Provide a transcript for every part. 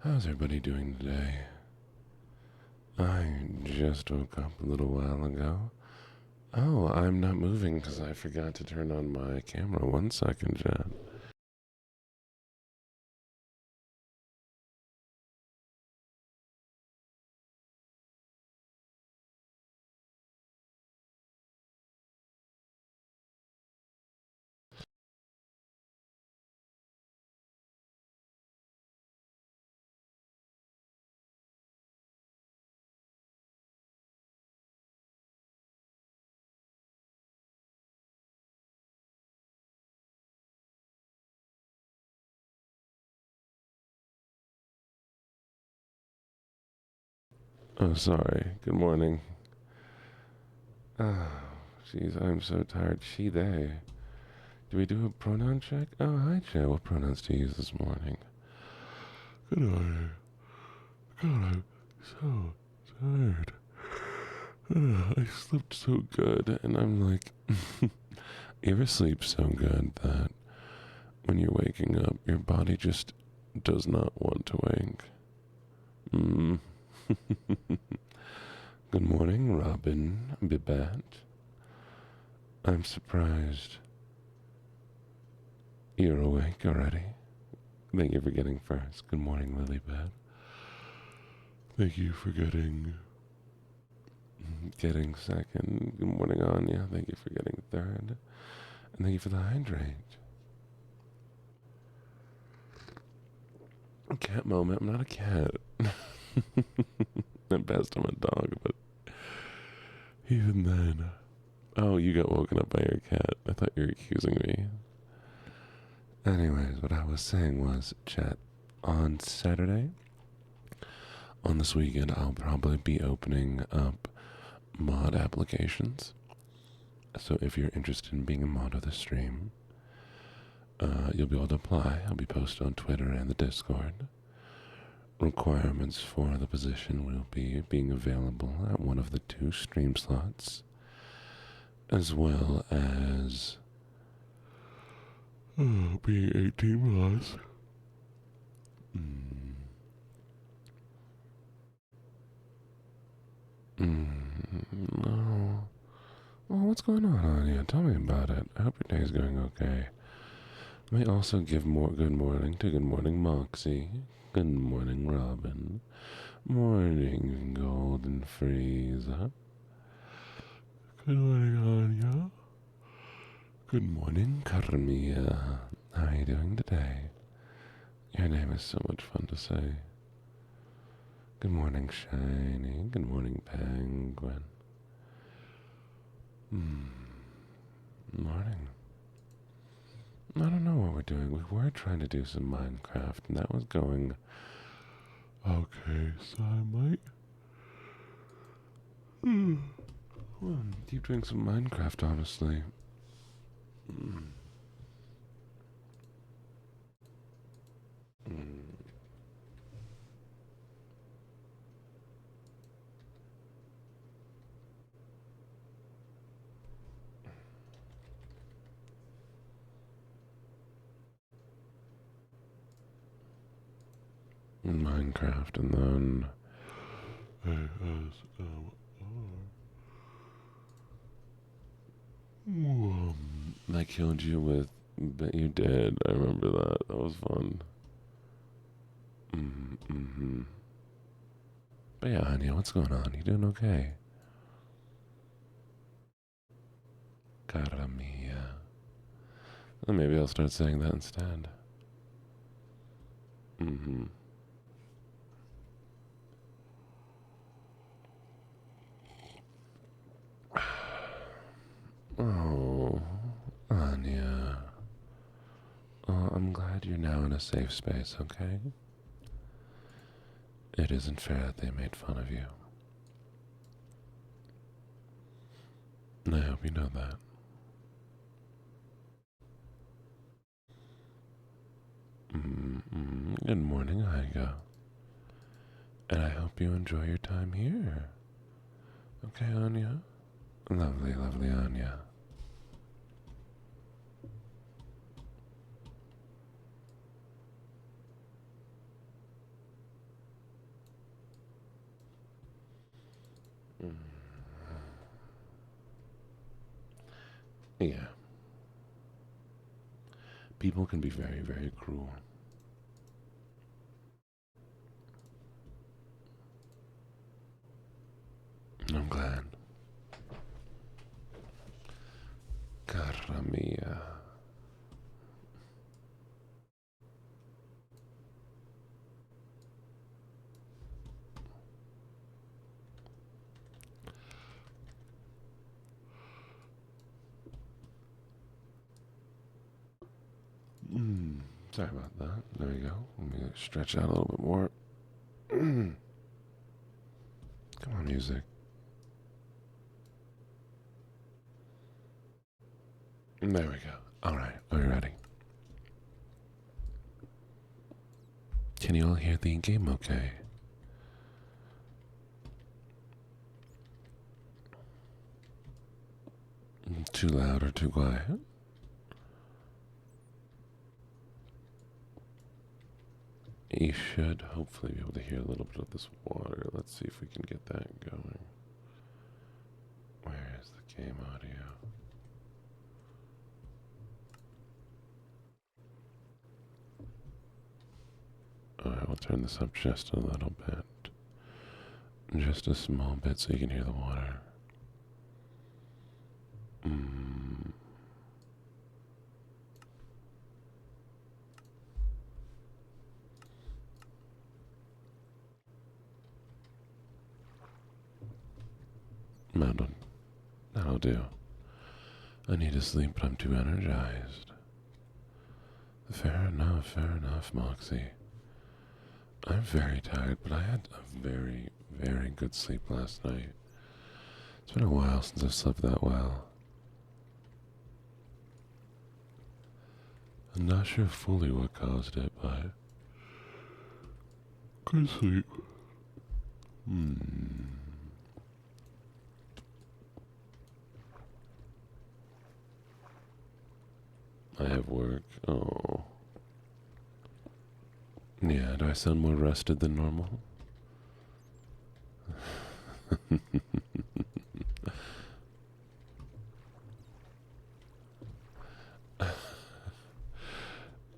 How's everybody doing today? I just woke up a little while ago. Oh, I'm not moving because I forgot to turn on my camera. 1 second, Jen. Oh, sorry. Good morning. Oh, jeez, I'm so tired. She, they. Do we do a pronoun check? Oh, hi, Jen. What pronouns do you use this morning? Good morning. God, I'm so tired. I slept so good, and I'm like, you ever sleep so good that when you're waking up, your body just does not want to wake? Mm. Good morning, Robin Bibette. I'm surprised you're awake already. Thank you for getting first. Good morning, Lilybeth. Thank you for getting second. Good morning, Anya. Thank you for getting third. And thank you for the hydrate. Cat moment. I'm not a cat. At best, I'm a dog, but even then. Oh, you got woken up by your cat. I thought you were accusing me. Anyways, what I was saying was, chat, on Saturday, on this weekend, I'll probably be opening up mod applications. So if you're interested in being a mod of the stream, you'll be able to apply. I'll be posted on Twitter and the Discord. Requirements for the position will be being available at one of the 2 stream slots, as well as being 18 plus. No. Well, what's going on, Anya? Tell me about it. I hope your day's going okay. May also give more good morning to Good Morning Moxie. Good morning, Robin. Morning, Golden Freezer. Good morning, Anya. Good morning, Carmia. How are you doing today? Your name is so much fun to say. Good morning, Shiny. Good morning, Penguin. Morning. I don't know what we're doing. We were trying to do some Minecraft, and that was going okay, so I might keep doing some Minecraft, honestly. Minecraft, and then ASMR. I killed you with. Bet you did. I remember that. That was fun. Mm-hmm. But yeah, honey, what's going on? You doing okay? Cara mia. Well, maybe I'll start saying that instead. Mm-hmm. Oh, Anya. Oh, I'm glad you're now in a safe space, okay? It isn't fair that they made fun of you. I hope you know that. Good morning, Iga. And I hope you enjoy your time here. Okay, Anya? Lovely, lovely Anya. Yeah. People can be very, very cruel. I'm glad. Cara mia. Sorry about that. There we go. Let me stretch out a little bit more. Come on, music. There we go. All right. Are you ready? Can you all hear the game okay? Too loud or too quiet? You should hopefully be able to hear a little bit of this water. Let's see if we can get that going. Where is the game audio? Alright, we'll turn this up just a little bit. Just a small bit so you can hear the water. That'll do. I need to sleep, but I'm too energized. Fair enough, Moxie. I'm very tired, but I had a very, very good sleep last night. It's been a while since I've slept that well. I'm not sure fully what caused it, but good sleep. I have work. Oh. Yeah, do I sound more rested than normal?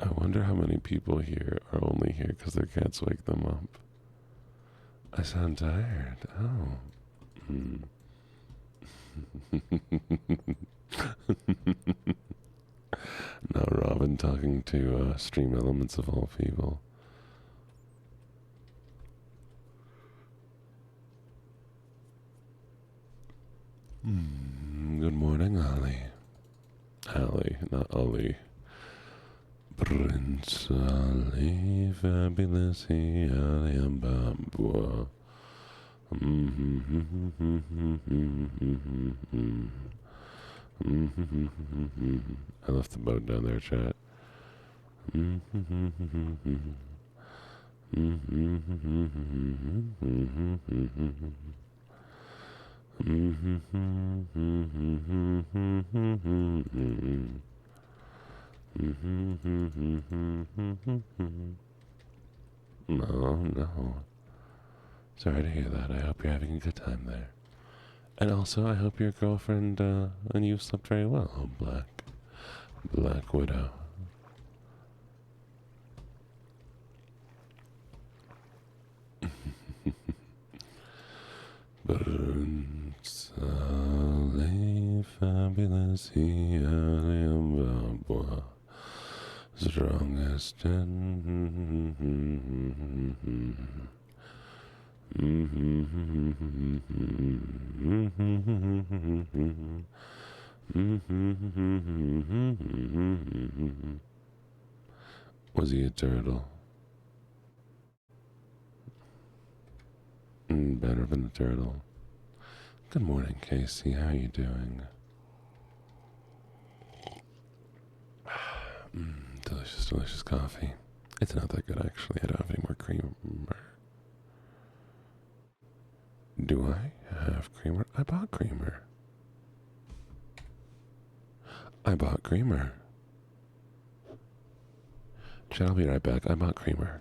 I wonder how many people here are only here because their cats wake them up. I sound tired. Oh. Now Robin talking to Stream Elements of all people. Good morning, Ollie. Allie, not Ollie. Prince Ali, fabulous, he, Ali, and Bambua. I left the boat down there, chat. No. Sorry to hear that. I hope you're having a good time there. And also, I hope your girlfriend and you slept very well. Oh, Black Widow. Prince Ali, fabulous, he, Ali, and Bambua. Strongest Was he a turtle? Better than a turtle. Good morning, Casey. How are you doing? Delicious, delicious coffee. It's not that good, actually. I don't have any more creamer. Do I have creamer? I bought creamer. Chat, I'll be right back. I bought creamer.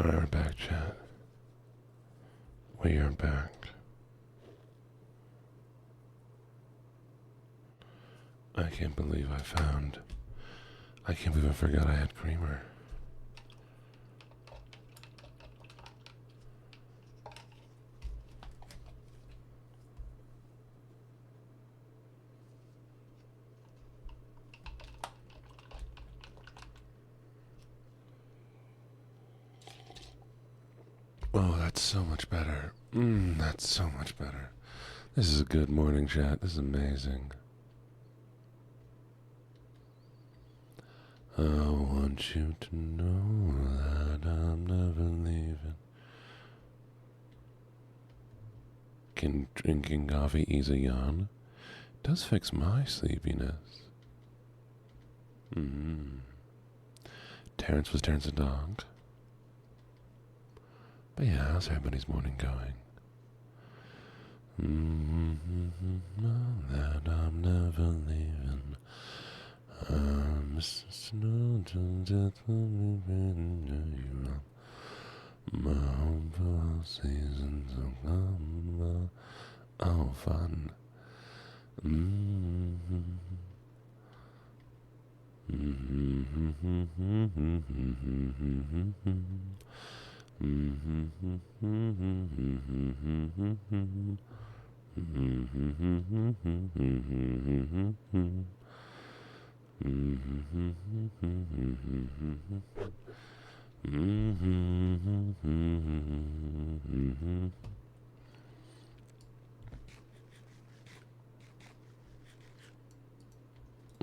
Alright, we're back, chat. We are back. I can't believe I forgot I had creamer. Oh, that's so much better. That's so much better. This is a good morning, chat. This is amazing. I want you to know that I'm never leaving. Can drinking coffee ease a yawn? Does fix my sleepiness. Terrence was Terrence's dog. But yeah, how's everybody's morning going? That I'm never leaving. My home seasons of come. Oh, fun.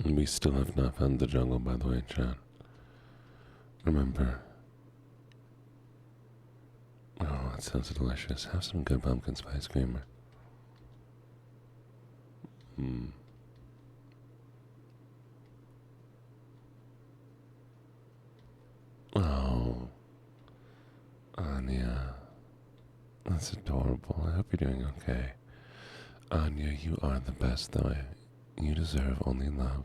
We still have not found the jungle, by the way, chat. Remember. Oh, that sounds delicious. Have some good pumpkin spice creamer. Oh, Anya. That's adorable. I hope you're doing okay. Anya, you are the best, though. You deserve only love.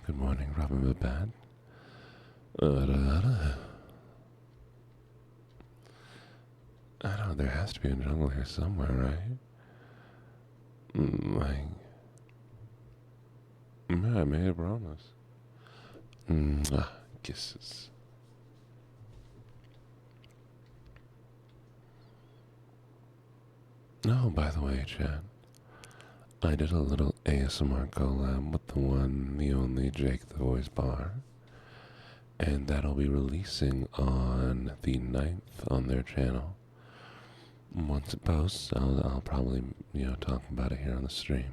Good morning, Robin Babad. I know there has to be a jungle here somewhere, right? I made a promise. Kisses. Oh, by the way, Chad, I did a little ASMR collab with the one, the only Jake the Voice Bar, and that'll be releasing on the 9th on their channel. Once it posts, I'll probably, talk about it here on the stream.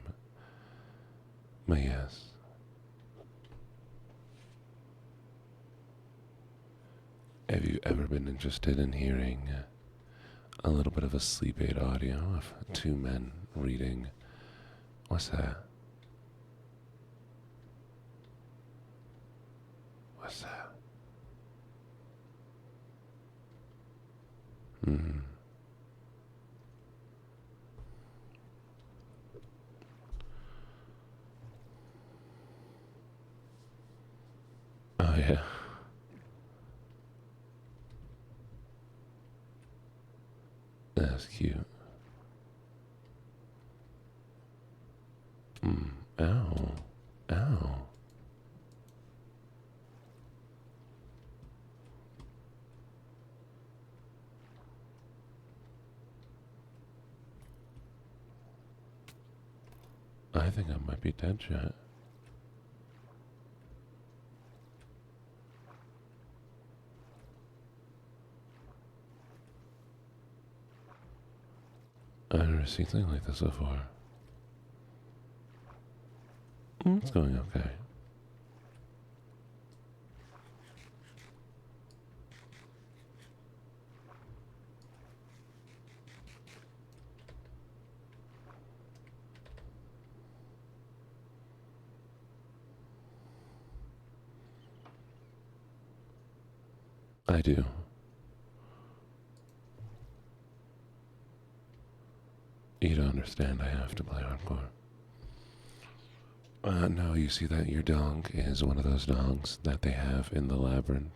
But yes. Have you ever been interested in hearing a little bit of a sleep aid audio of two men reading? What's that? What's that? Oh, yeah. That's cute. Ow. Ow. I think I might be dead, chat. I've never seen something like this before. It's going okay. I do. You don't understand, I have to play hardcore. No, you see that your dog is one of those dogs that they have in the labyrinth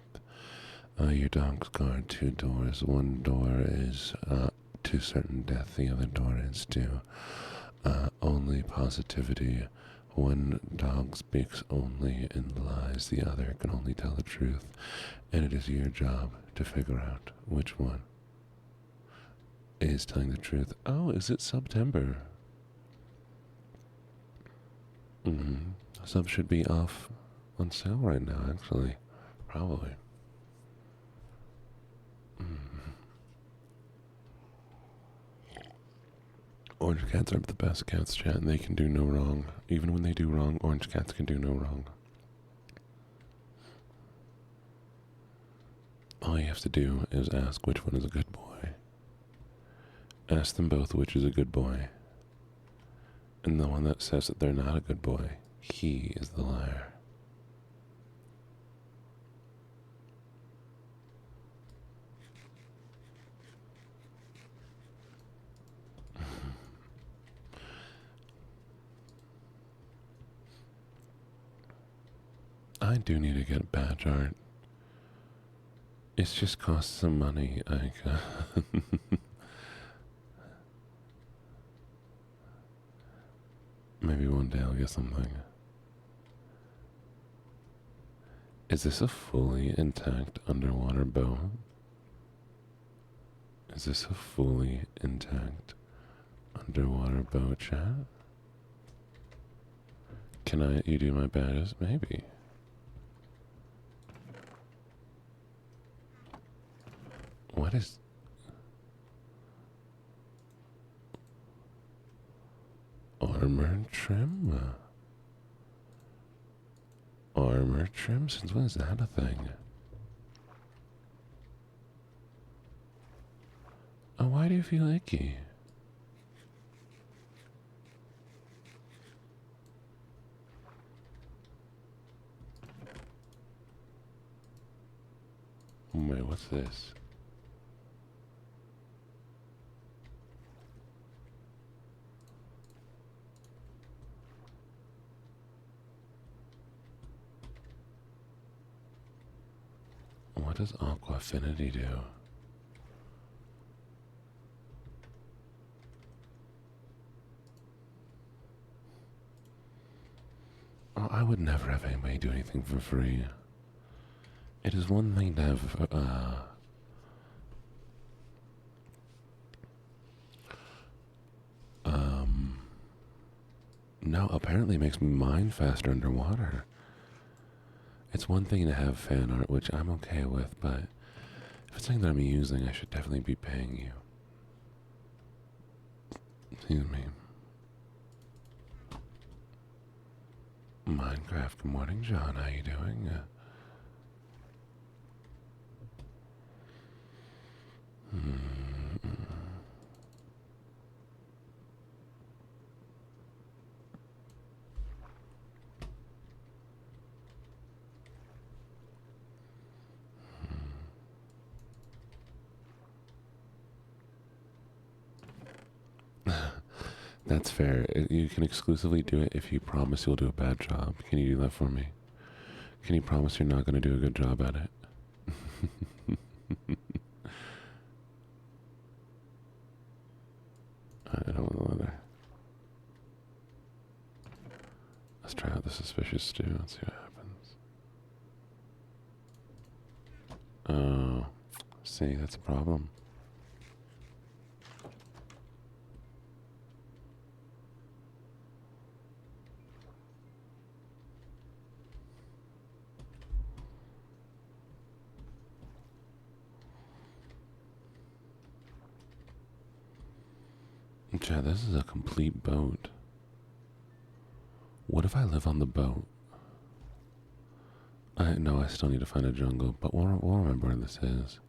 Your dogs guard two doors. One door is to certain death. The other door is to only positivity. One dog speaks only in lies. The other can only tell the truth. And it is your job to figure out which one is telling the truth. Oh, is it September? Sub should be off on sale right now, actually. Probably. Orange cats are the best cats, chat, and they can do no wrong. Even when they do wrong, orange cats can do no wrong. All you have to do is ask which one is a good boy. Ask them both which is a good boy. And the one that says that they're not a good boy, he is the liar. I do need to get badge art. It's just costs some money. Maybe one day I'll get something. Is this a fully intact underwater boat? Is this a fully intact underwater boat, chat? Can you do my badges? Maybe. What is... Armor trim? Armor trim? Since when is that a thing? Oh, why do you feel icky? Wait, what's this? What does Aqua Affinity do? Oh, I would never have anybody do anything for free. It is one thing to have, no, apparently it makes me mine faster underwater. It's one thing to have fan art, which I'm okay with, but if it's something that I'm using, I should definitely be paying you. Excuse me. Minecraft, good morning, John. How you doing? That's fair. You can exclusively do it if you promise you'll do a bad job. Can you do that for me? Can you promise you're not going to do a good job at it? I don't want leather. Let's try out the suspicious stew and see what happens. Oh, see, that's a problem. Chad, this is a complete boat. What if I live on the boat? No, I still need to find a jungle, but we'll remember where this is.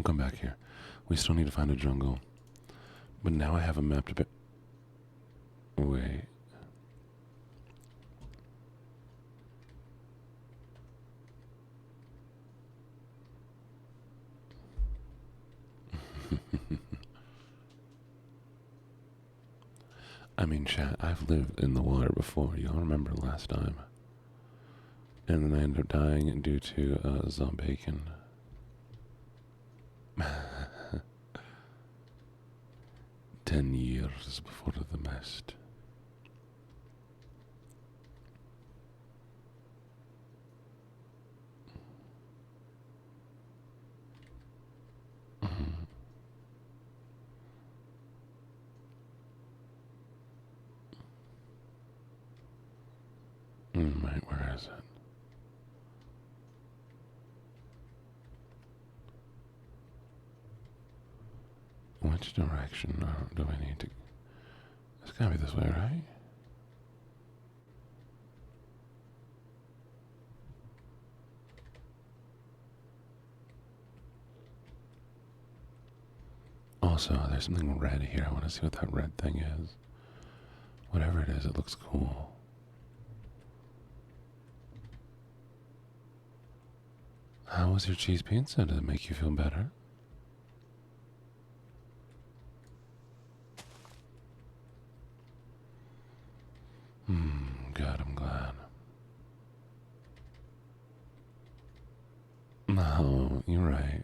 come back here. We still need to find a jungle. But now I have a map to... Wait. I mean, chat, I've lived in the water before. Y'all remember last time? And then I ended up dying due to zombacon. 10 years before the mist. Right, where is it? Which direction do I need to... It's gotta be this way, right? Also, there's something red here. I want to see what that red thing is. Whatever it is, it looks cool. How was your cheese pizza? Did it make you feel better? Good, I'm glad. No, you're right.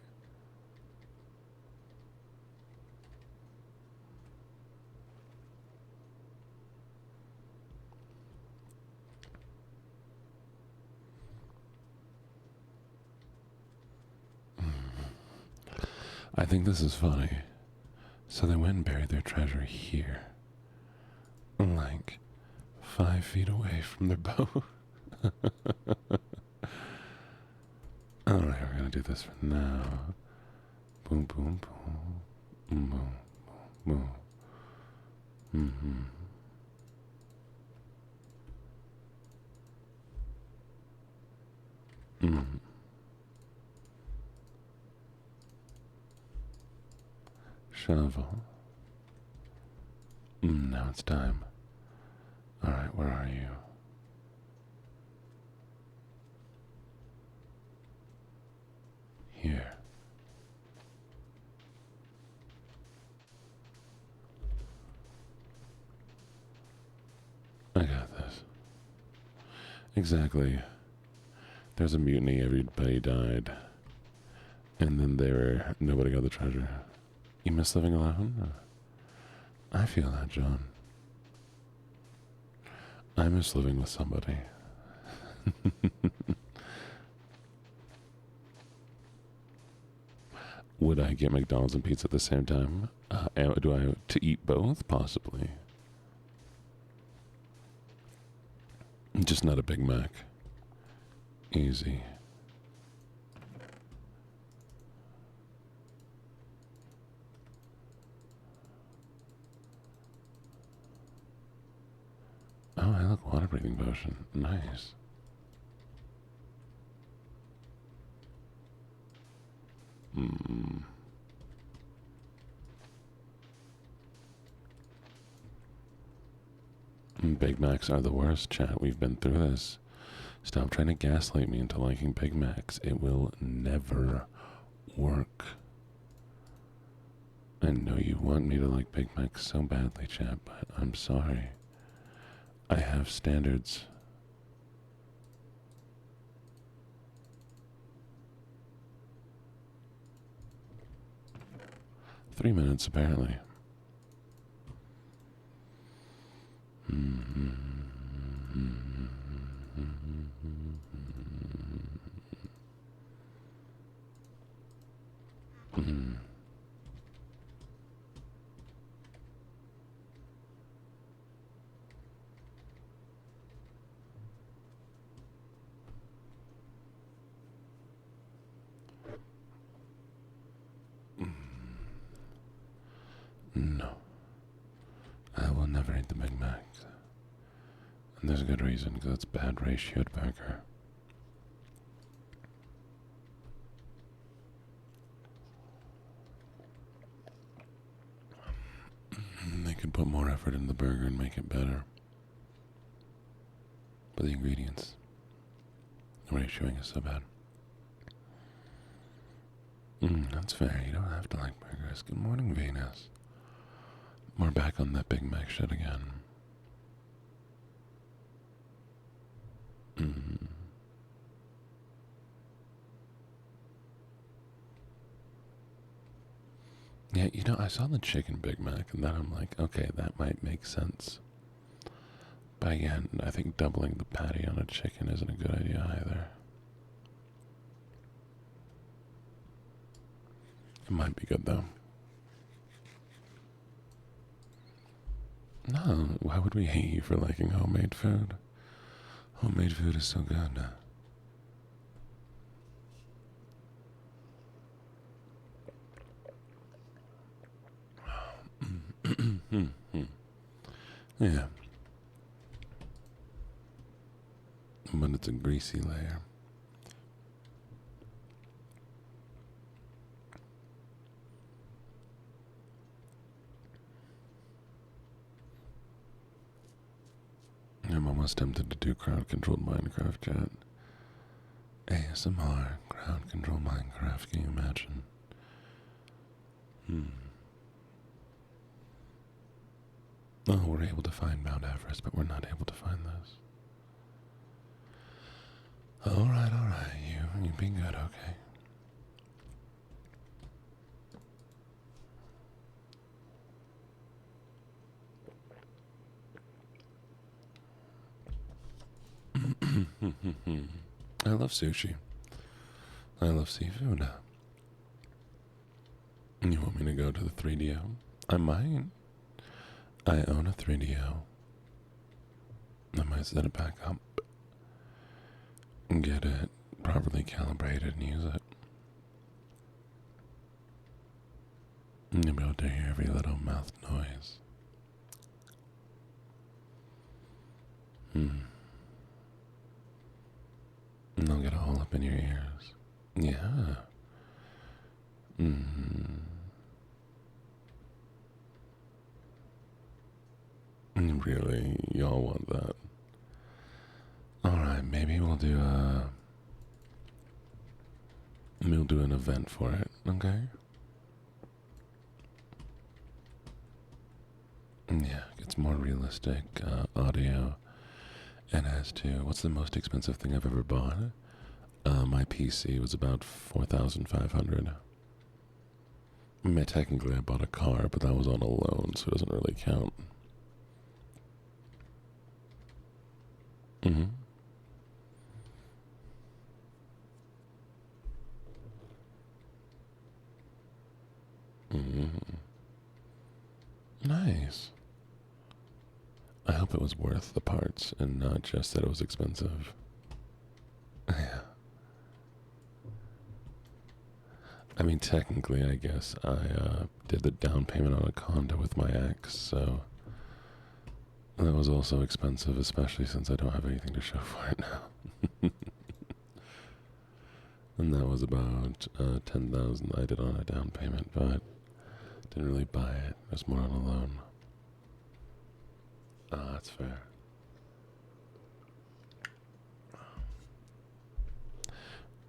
I think this is funny. So they went and buried their treasure here. Like 5 feet away from their boat. Alright, we're gonna do this for now. Boom, boom, boom. Boom, boom, boom. Shovel. Now it's time. Alright, where are you? Here. I got this. Exactly. There's a mutiny, everybody died. And then nobody got the treasure. You miss living alone? I feel that, John. I miss living with somebody. Would I get McDonald's and pizza at the same time? Do I to eat both? Possibly. Just not a Big Mac. Easy. Oh, I look, water breathing potion. Nice. Big Macs are the worst, chat. We've been through this. Stop trying to gaslight me into liking Big Macs. It will never work. I know you want me to like Big Macs so badly, chat, but I'm sorry. I have standards. Three minutes, apparently. No. I will never eat the Big Mac. And there's a good reason, because it's bad ratioed burger. could put more effort in the burger and make it better. But the ingredients, the ratioing is so bad. That's fair. You don't have to like burgers. Good morning, Venus. We're back on that Big Mac shit again. Yeah, I saw the chicken Big Mac, and then I'm like, okay, that might make sense. But again, I think doubling the patty on a chicken isn't a good idea either. It might be good, though. No, why would we hate you for liking homemade food? Homemade food is so good. Yeah. But it's a greasy layer. I'm almost tempted to do crowd-controlled Minecraft chat. ASMR, crowd-controlled Minecraft, can you imagine? Oh, we're able to find Mount Everest, but we're not able to find this. Alright, you be good, okay? I love sushi. I love seafood. You want me to go to the 3DO? I might. I own a 3DO. I might set it back up, get it properly calibrated, and use it. And you'll be able to hear every little mouth noise. And they'll get all up in your ears. Yeah. Really, y'all want that? Alright, maybe we'll do an event for it, okay? Yeah, it's more realistic audio. And as to what's the most expensive thing I've ever bought? My PC was about $4,500. I mean, technically I bought a car, but that was on a loan, so it doesn't really count. Nice. I hope it was worth the parts and not just that it was expensive. Yeah. I mean, technically, I guess I did the down payment on a condo with my ex, so that was also expensive, especially since I don't have anything to show for it now. And that was about $10,000 I did on a down payment, but didn't really buy it. It was more on a loan. Ah, that's fair.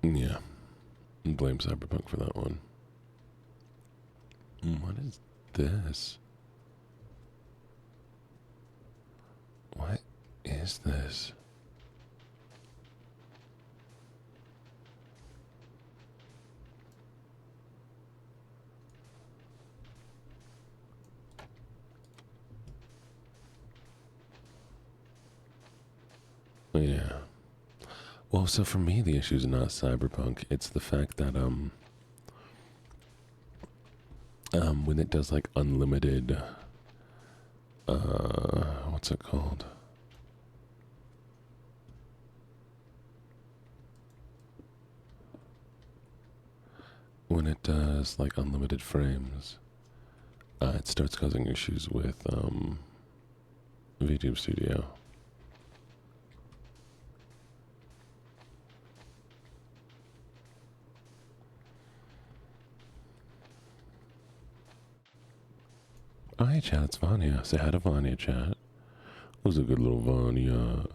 Yeah. Blame Cyberpunk for that one. What is this? What is this? Yeah. Well, so for me, the issue is not Cyberpunk. It's the fact that when it does like unlimited, what's it called? When it does like unlimited frames, it starts causing issues with VTube Studio. Oh, hey, chat, it's Vanya. Say hi to Vanya, chat. Who's a good little Vanya?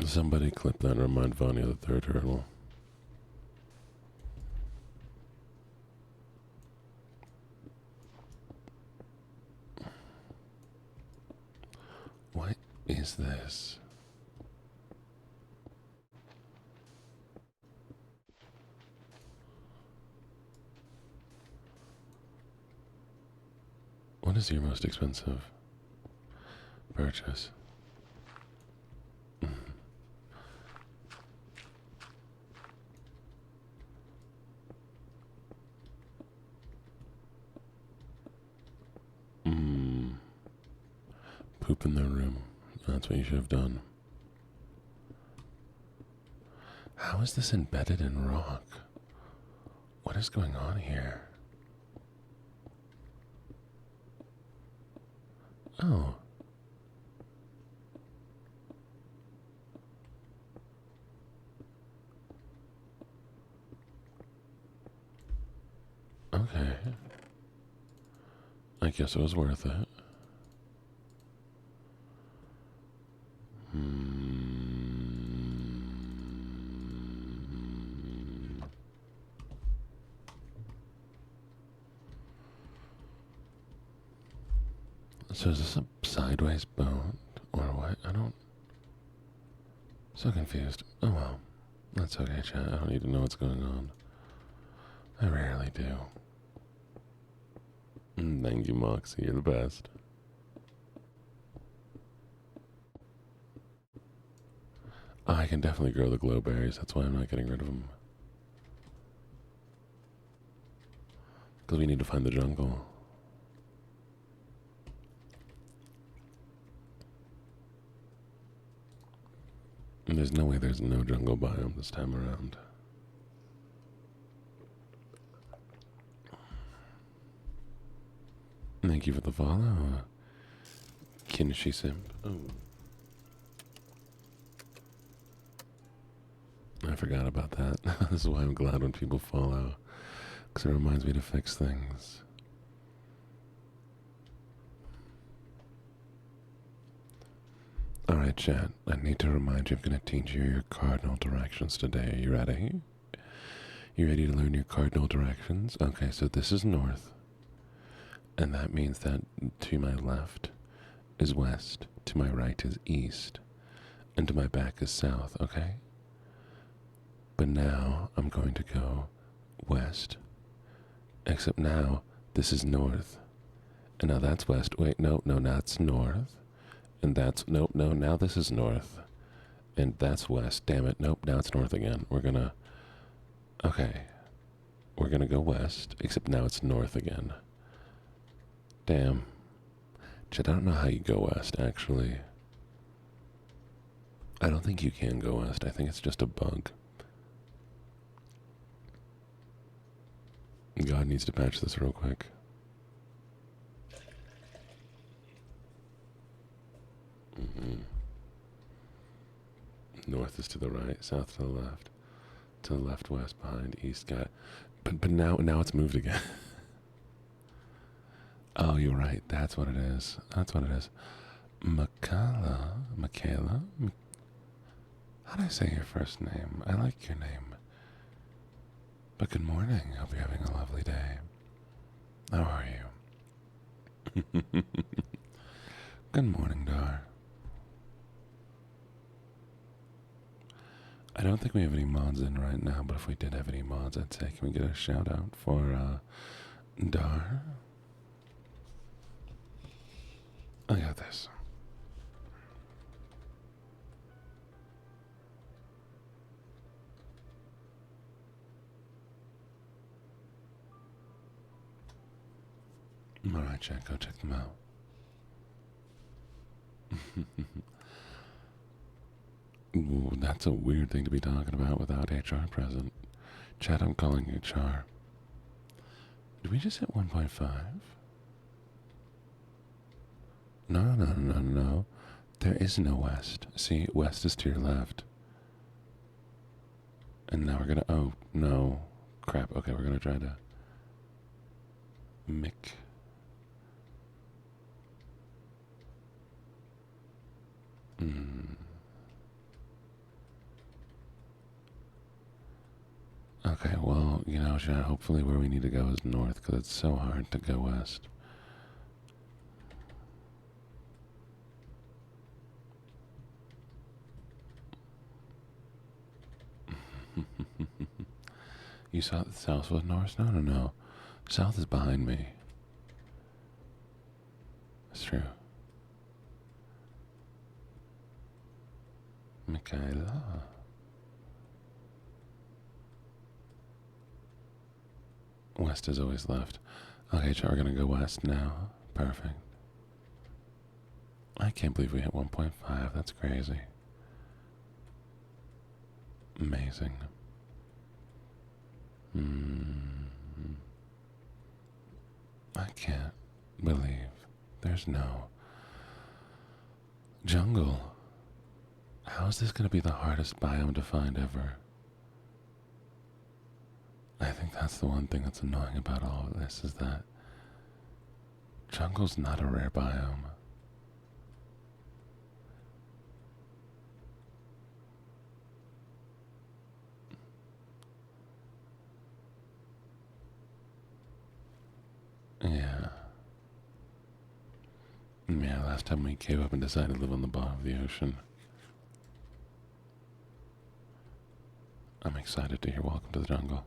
Somebody clip that and remind Vanya of the third turtle. What is this? What is your most expensive purchase? Poop in their room. That's what you should have done. How is this embedded in rock? What is going on here? Oh. Okay. I guess it was worth it. So is this a sideways boat? Or what? I don't... So confused. Oh well. That's okay, chat. I don't need to know what's going on. I rarely do. Thank you, Moxie. You're the best. I can definitely grow the glow berries. That's why I'm not getting rid of them. Because we need to find the jungle. And there's no way there's no jungle biome this time around. Thank you for the follow, Kinishi Simp. Oh. I forgot about that. This is why I'm glad when people follow. Because it reminds me to fix things. Alright, chat. I need to remind you I'm going to teach you your cardinal directions today. Are you ready? You ready to learn your cardinal directions? Okay, so this is north. And that means that to my left is west, to my right is east, and to my back is south, okay? But now I'm going to go west. Except now this is north. And now that's west. Wait, no, that's north. And that's, no, now this is north. And that's west. Damn it, nope, now it's north again. We're gonna go west, except now it's north again. Damn. Chet, I don't know how you go west, actually. I don't think you can go west. I think it's just a bug. God needs to patch this real quick. North is to the right, south to the left. To the left, west, behind, east, got it. But now it's moved again. Oh, you're right. That's what it is. That's what it is. Michaela? How do I say your first name? I like your name. But good morning. Hope you're having a lovely day. How are you? Good morning, Dar. I don't think we have any mods in right now, but if we did have any mods, I'd say, can we get a shout out for Dar? I got this. Alright, chat, go check them out. Ooh, that's a weird thing to be talking about without HR present. Chat, I'm calling HR. Did we just hit 1.5? No. There is no west. See, west is to your left. And now we're gonna, oh, no. Crap, okay, we're gonna try to Mick. Okay, well, you know, hopefully where we need to go is north, because it's so hard to go west. You saw that south was north? No, no, no. South is behind me. That's true. Michaela. West is always left. Okay, we're gonna go west now. Perfect. I can't believe we hit 1.5. That's crazy. Amazing. I can't believe there's no jungle. How is this going to be the hardest biome to find ever? I think that's the one thing that's annoying about all of this, is that jungle's not a rare biome. Yeah. Yeah, last time we gave up and decided to live on the bottom of the ocean. I'm excited to hear Welcome to the Jungle.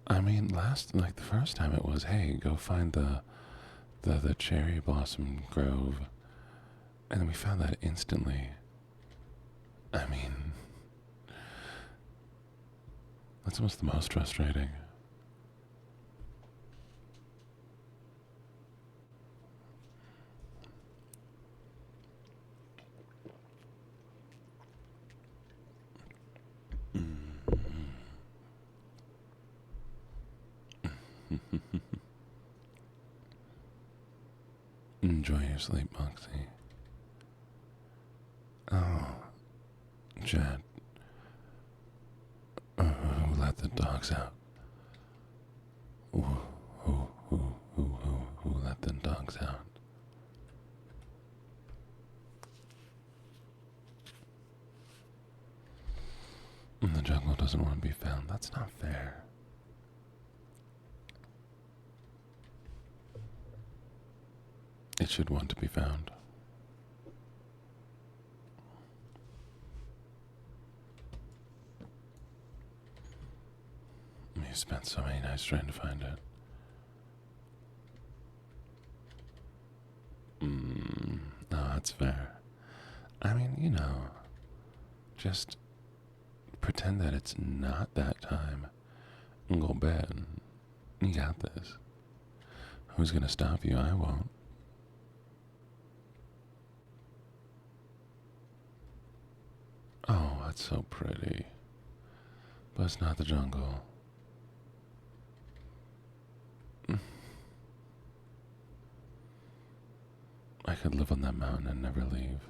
I mean, the first time it was, hey, go find the cherry blossom grove. And then we found that instantly. I mean, that's almost the most frustrating. Enjoy your sleep, Moxie. Oh, Jet. Who let the dogs out? Who let the dogs out? And the jungle doesn't want to be found. That's not fair. It should want to be found. We spent so many nights trying to find it. No, that's fair. I mean, you know, just pretend that it's not that time and go to bed. You got this. Who's gonna stop you? I won't. Oh, that's so pretty. But it's not the jungle. I could live on that mountain and never leave.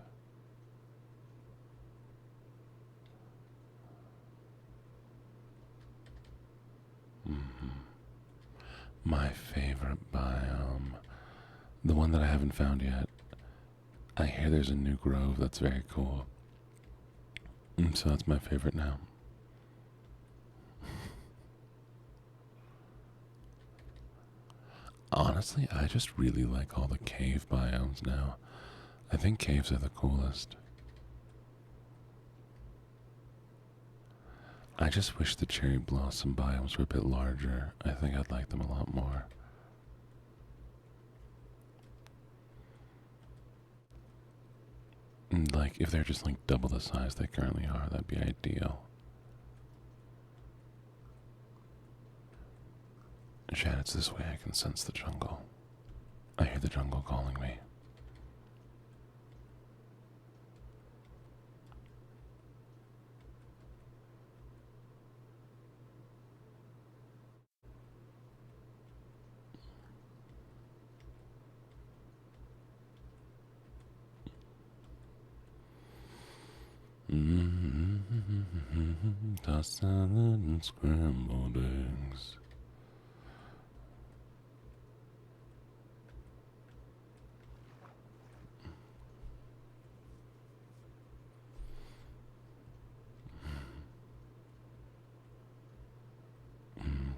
My favorite biome. The one that I haven't found yet. I hear there's a new grove that's very cool. So that's my favorite now. Honestly, I just really like all the cave biomes now. I think caves are the coolest. I just wish the cherry blossom biomes were a bit larger. I think I'd like them a lot more. And like, if they're just like double the size they currently are, that'd be ideal. Chad, it's this way I can sense the jungle. I hear the jungle calling me. Tossed salad and scrambled eggs.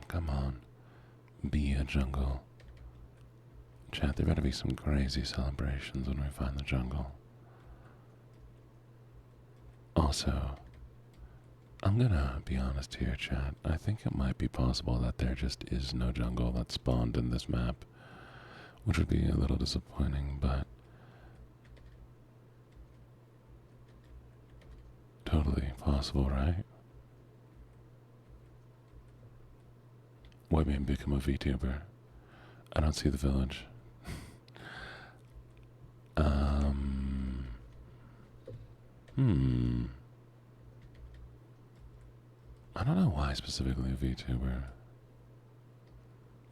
Come on, be a jungle. Chat, there better be some crazy celebrations when we find the jungle. Also, I'm gonna be honest here, chat. I think it might be possible that there just is no jungle that spawned in this map, which would be a little disappointing, but totally possible, right? Why maybe become a VTuber? I don't see the village. I don't know why specifically a VTuber.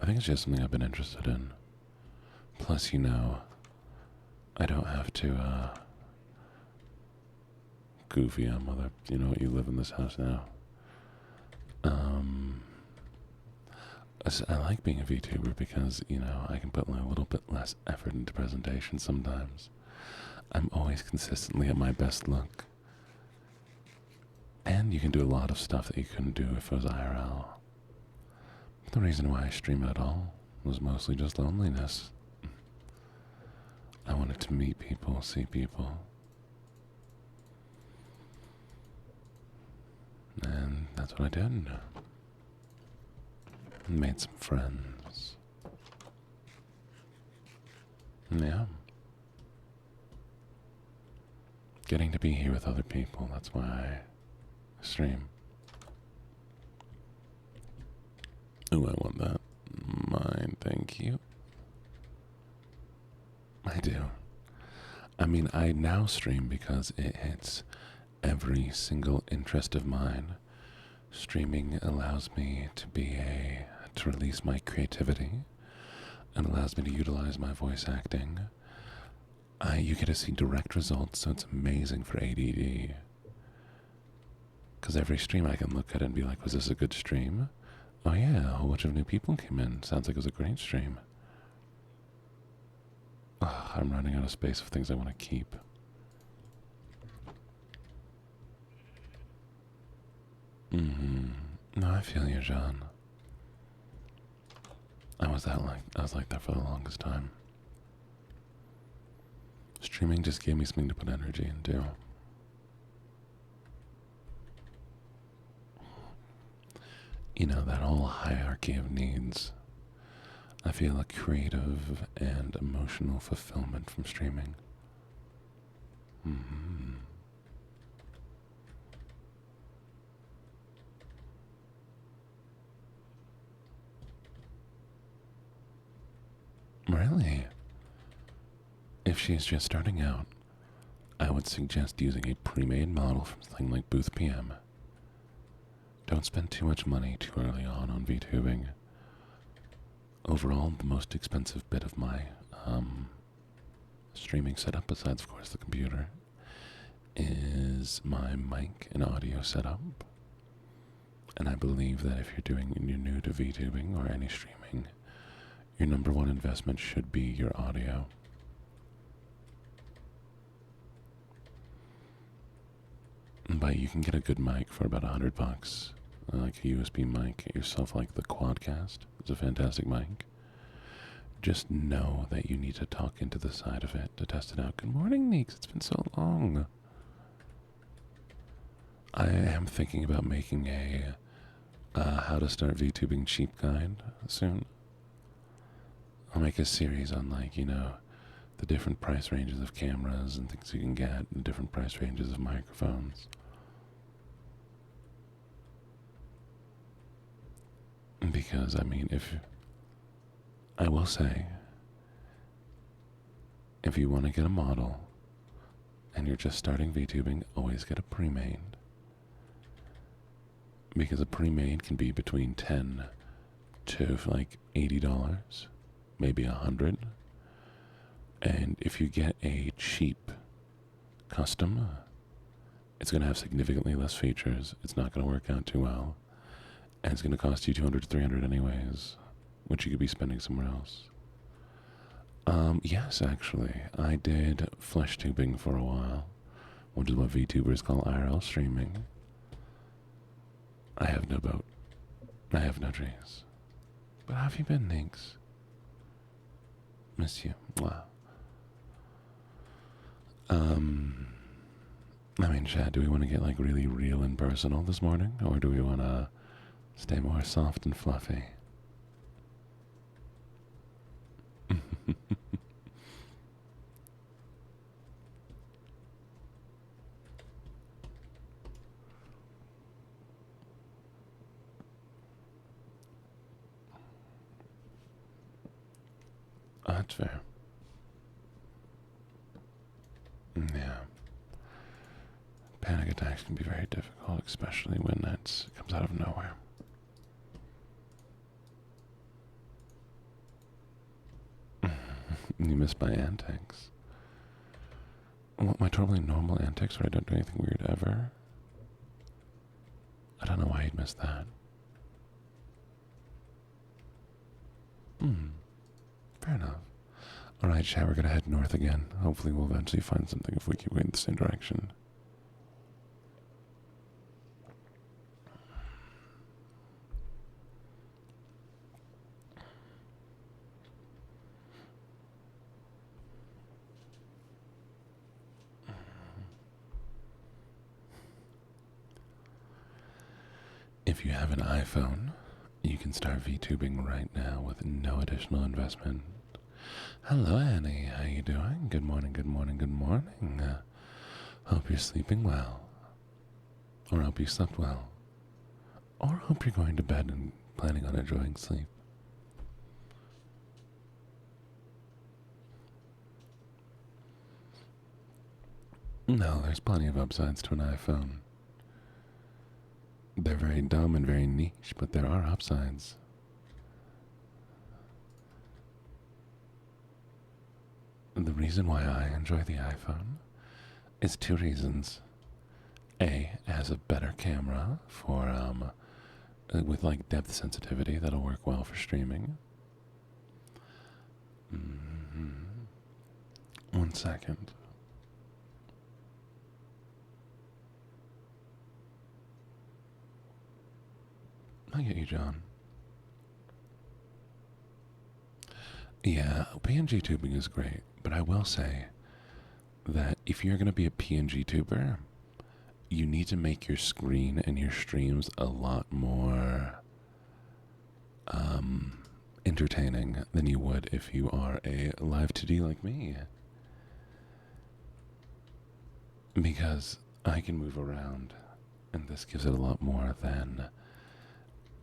I think it's just something I've been interested in. Plus, you know, I don't have to, goofy on mother. You know, you live in this house now. I like being a VTuber because, you know, I can put a little bit less effort into presentation sometimes. I'm always consistently at my best look. And you can do a lot of stuff that you couldn't do if it was IRL. The reason why I stream at all was mostly just loneliness. I wanted to meet people, see people. And that's what I did. Made some friends. Yeah. Getting to be here with other people, that's why I stream. Ooh, I want that. Mine, thank you. I do. I mean, I now stream because it hits every single interest of mine. Streaming allows me to to release my creativity and allows me to utilize my voice acting. You get to see direct results, so it's amazing for ADD. Because every stream I can look at it and be like, was this a good stream? Oh yeah, a whole bunch of new people came in. Sounds like it was a great stream. Ugh, I'm running out of space of things I want to keep. No, I feel you, John. I was like that for the longest time. Streaming just gave me something to put energy into. You know, that whole hierarchy of needs. I feel a creative and emotional fulfillment from streaming. Really? If she's just starting out, I would suggest using a pre-made model from something like Booth PM. Don't spend too much money too early on VTubing. Overall, the most expensive bit of my streaming setup, besides of course the computer, is my mic and audio setup. And I believe that if you're new to VTubing or any streaming, your number one investment should be your audio. But you can get a good mic for about $100, like a USB mic. Get yourself like the Quadcast. It's a fantastic mic. Just know that you need to talk into the side of it to test it out. Good morning, Neeks. It's been so long. I am thinking about making a how to start VTubing cheap guide soon. I'll make a series on, like, you know, the different price ranges of cameras and things you can get, and different price ranges of microphones. Because, I mean, I will say, if you want to get a model and you're just starting VTubing, always get a pre-made. Because a pre-made can be between $10 to like $80, maybe $100. And if you get a cheap custom, It's going to have significantly less features. It's not going to work out too well. And it's going to cost you $200 to $300 anyways, which you could be spending somewhere else. Yes, actually. I did flesh tubing for a while, which is what VTubers call IRL streaming. I have no boat. I have no trees. But how have you been, Ninx? Miss you. Wow. I mean, Chad, do we want to get like really real and personal this morning? Or do we want to stay more soft and fluffy? That's fair. Yeah. Panic attacks can be very difficult, especially when it comes out of nowhere. You missed my antics. What, my totally normal antics where I don't do anything weird ever? I don't know why you'd miss that. Fair enough. Alright, chat, we're gonna head north again. Hopefully we'll eventually find something if we keep going the same direction. If you have an iPhone, you can start VTubing right now with no additional investment. Hello, Annie. How you doing? Good morning, good morning, good morning. Hope you're sleeping well. Or hope you slept well. Or hope you're going to bed and planning on enjoying sleep. No, there's plenty of upsides to an iPhone. They're very dumb and very niche, but there are upsides. The reason why I enjoy the iPhone is two reasons. A, it has a better camera for, with like depth sensitivity that'll work well for streaming. 1 second. I get you, John. Yeah, PNG tubing is great, but I will say that if you're going to be a PNG tuber, you need to make your screen and your streams a lot more entertaining than you would if you are a live 2D like me. Because I can move around, and this gives it a lot more than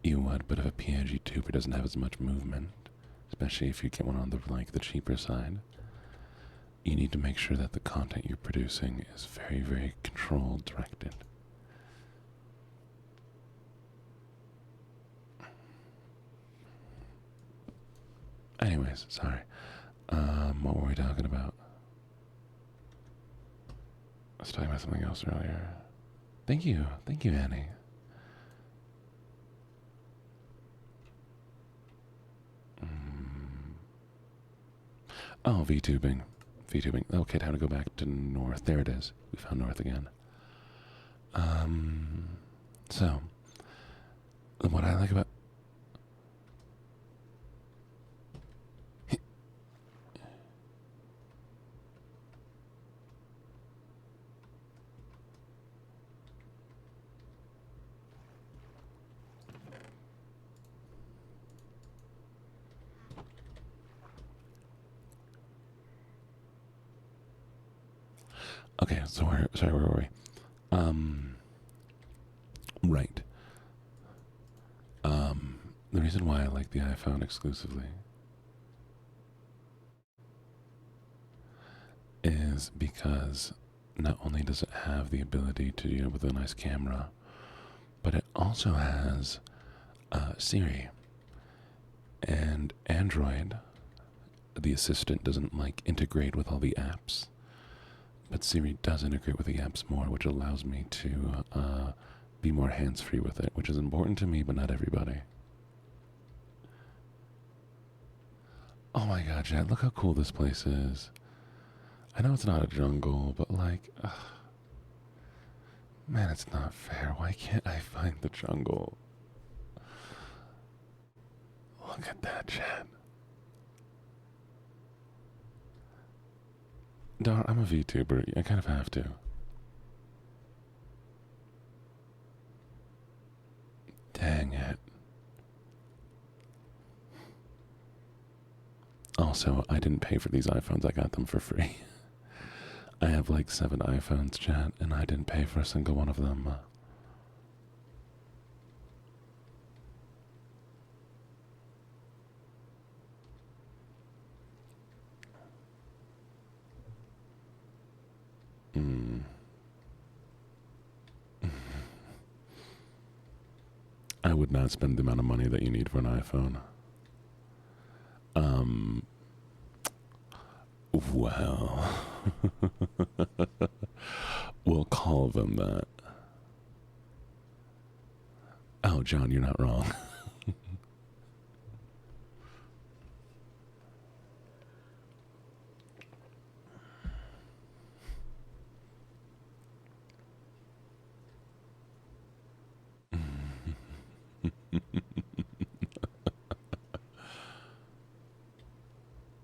you would, but if a PNG tuber doesn't have as much movement, especially if you get one on the cheaper side, you need to make sure that the content you're producing is very, very controlled, directed. Anyways, sorry. What were we talking about? I was talking about something else earlier. Thank you, Annie. Oh, VTubing. Okay, time to go back to north. There it is. We found north again. So, what I like about... Okay, so where were we? Right. The reason why I like the iPhone exclusively is because not only does it have the ability to deal with a nice camera, but it also has Siri. And Android, the assistant, doesn't integrate with all the apps But Siri does integrate with the apps more, which allows me to be more hands-free with it, which is important to me, but not everybody. Oh my god, Chad, look how cool this place is. I know it's not a jungle, but like, man, it's not fair. Why can't I find the jungle? Look at that, Chad. Darn, I'm a VTuber. I kind of have to. Dang it. Also, I didn't pay for these iPhones. I got them for free. I have like 7 iPhones, chat, and I didn't pay for a single one of them. I would not spend the amount of money that you need for an iPhone. Well, we'll call them that. Oh, John, you're not wrong.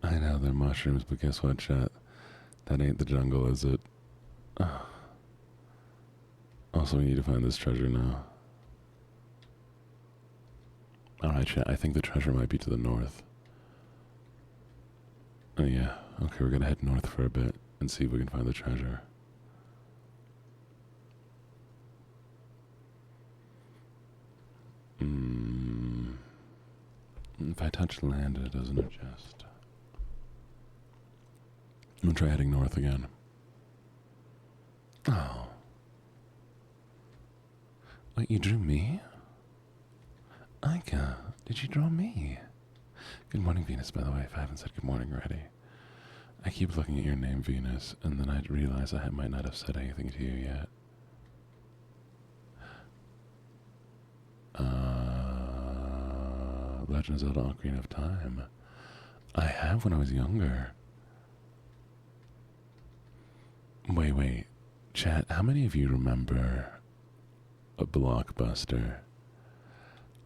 I know they're mushrooms, but guess what, chat? That ain't the jungle, is it? Also, we need to find this treasure now. Alright, chat, I think the treasure might be to the north. Oh, yeah. Okay, we're gonna head north for a bit and see if we can find the treasure. If I touch land, it doesn't adjust. I'm gonna try heading north again. Oh. Wait, you drew me? Ika, did you draw me? Good morning, Venus, by the way, if I haven't said good morning already. I keep looking at your name, Venus, and then I realize I might not have said anything to you yet. Legend of Zelda Ocarina of Time. I have when I was younger. Wait. Chat, how many of you remember a Blockbuster?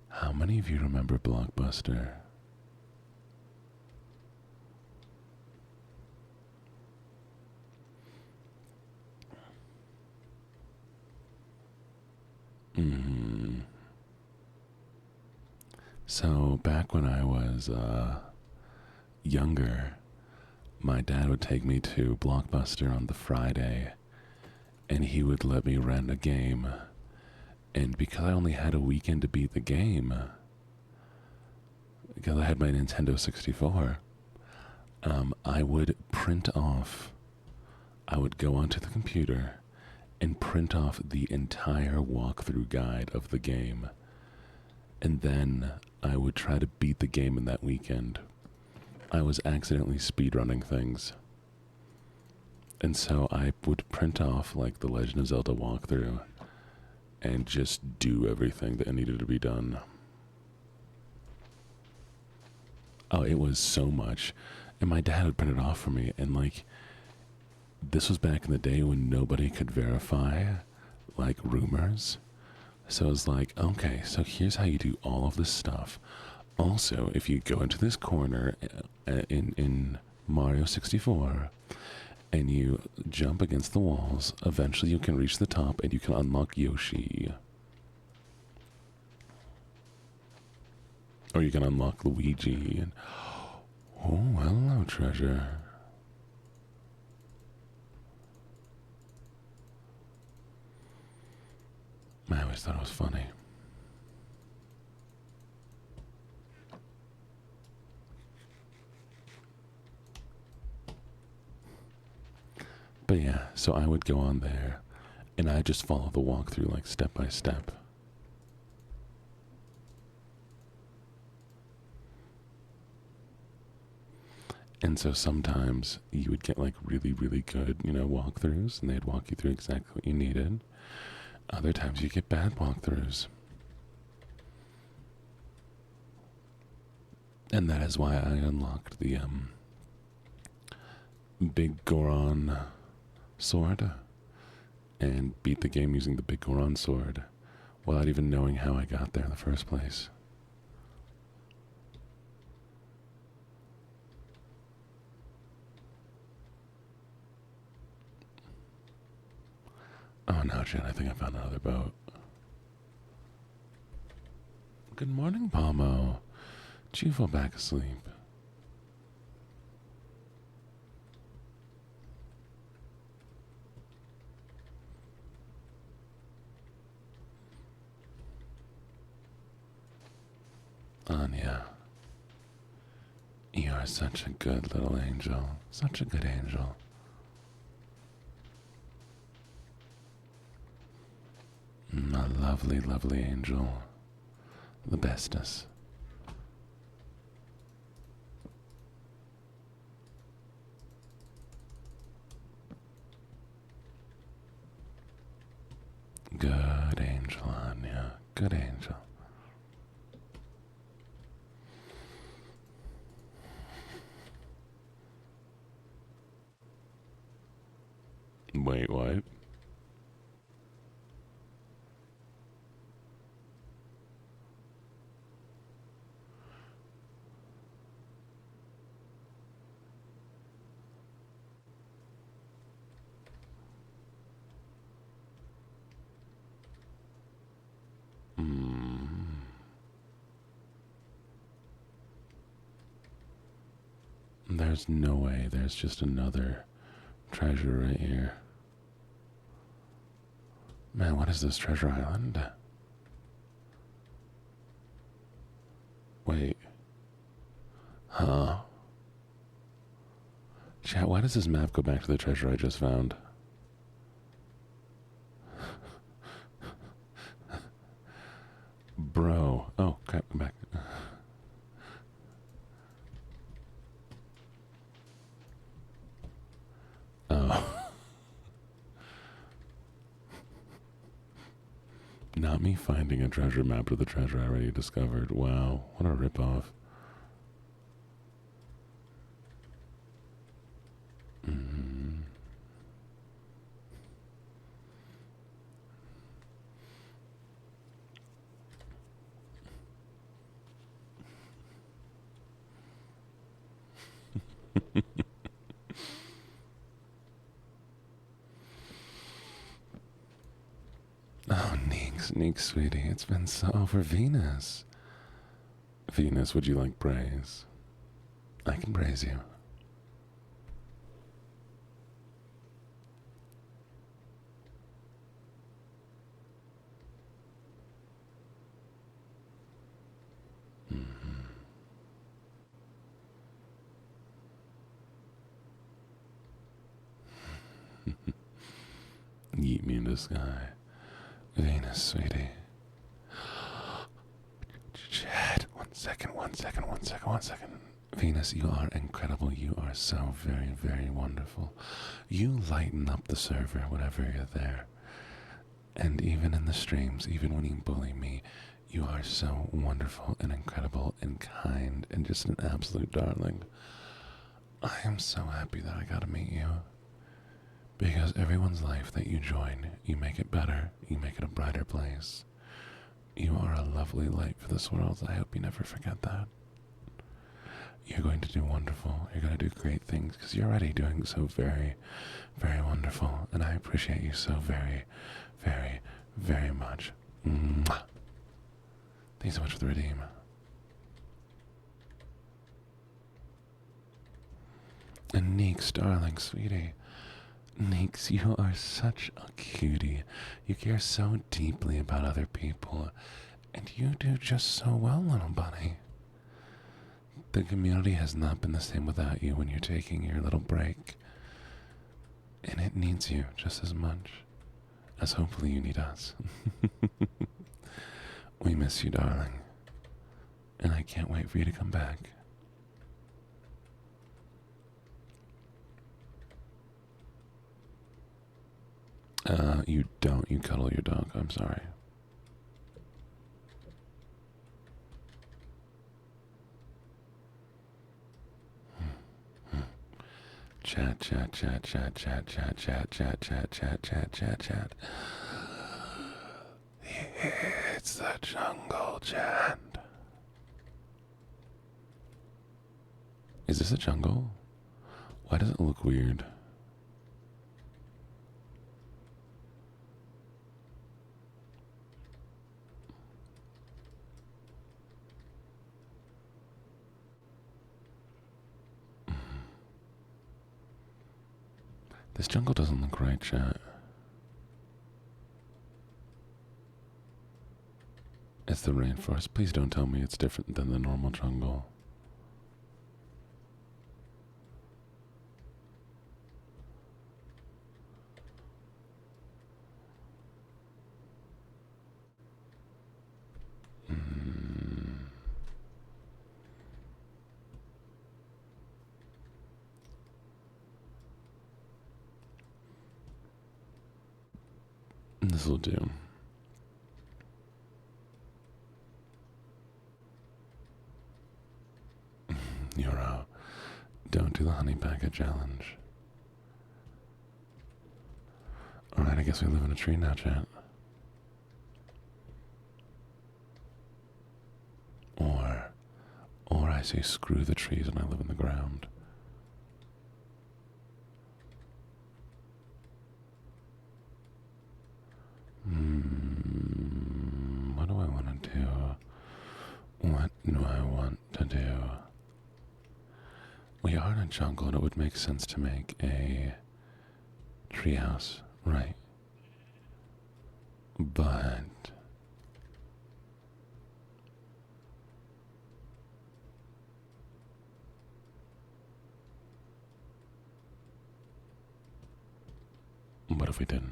How many of you remember Blockbuster? So, back when I was younger, my dad would take me to Blockbuster on the Friday, and he would let me rent a game. And because I only had a weekend to beat the game, because I had my Nintendo 64, I would go onto the computer and print off the entire walkthrough guide of the game. And then I would try to beat the game in that weekend. I was accidentally speedrunning things. And so I would print off like the Legend of Zelda walkthrough and just do everything that needed to be done. Oh, it was so much. And my dad would print it off for me, and like, this was back in the day when nobody could verify like rumors. So it's like, okay, so here's how you do all of this stuff. Also, if you go into this corner in Mario 64 and you jump against the walls, eventually you can reach the top and you can unlock Yoshi. Or you can unlock Luigi. And, oh, hello, treasure. I always thought it was funny. But yeah, so I would go on there and I just follow the walkthrough like step by step. And so sometimes you would get like really, really good, walkthroughs, and they'd walk you through exactly what you needed. Other times you get bad walkthroughs. And that is why I unlocked the Big Goron sword and beat the game using the Big Goron sword without even knowing how I got there in the first place. Oh no, Jen, I think I found another boat. Good morning, Palmo. Did you fall back asleep? Anya, you are such a good little angel. Such a good angel. A lovely, lovely angel. The bestest. Good angel, Anya. Good angel. Wait, what? There's no way there's just another treasure right here. Man, what is this treasure island? Wait. Huh? Chat, why does this map go back to the treasure I just found? Bro. Oh, crap, come back. Oh. Not me finding a treasure map to the treasure I already discovered. Wow, what a ripoff. Oh, Neeks, sweetie, it's been so for Venus. Venus, would you like praise? I can praise you. Yeet me in the sky. Venus, sweetie. Chad, one second. Venus, you are incredible. You are so very, very wonderful. You lighten up the server whenever you're there. And even in the streams, even when you bully me, you are so wonderful and incredible and kind and just an absolute darling. I am so happy that I got to meet you. Because everyone's life that you join, you make it better, you make it a brighter place. You are a lovely light for this world. I hope you never forget that. You're going to do wonderful. You're going to do great things because you're already doing so very, very wonderful. And I appreciate you so very, very, very much. Mwah. Thanks so much for the redeem. And Neeks, darling, sweetie. Neeks, you are such a cutie. You care so deeply about other people. And you do just so well, little bunny. The community has not been the same without you when you're taking your little break. And it needs you just as much as hopefully you need us. We miss you, darling. And I can't wait for you to come back. You don't. You cuddle your dog. I'm sorry. Chat, chat, chat, chat, chat, chat, chat, chat, chat, chat, chat, chat, chat. It's the jungle, chat. Is this a jungle? Why does it look weird? This jungle doesn't look right, chat. It's the rainforest. Please don't tell me it's different than the normal jungle. This will do. You're out. Don't do the honey packet challenge. Alright, I guess we live in a tree now, chat. Or I say screw the trees and I live in the ground. What do I want to do? What do I want to do? We are in a jungle and it would make sense to make a treehouse, right? But what if we didn't?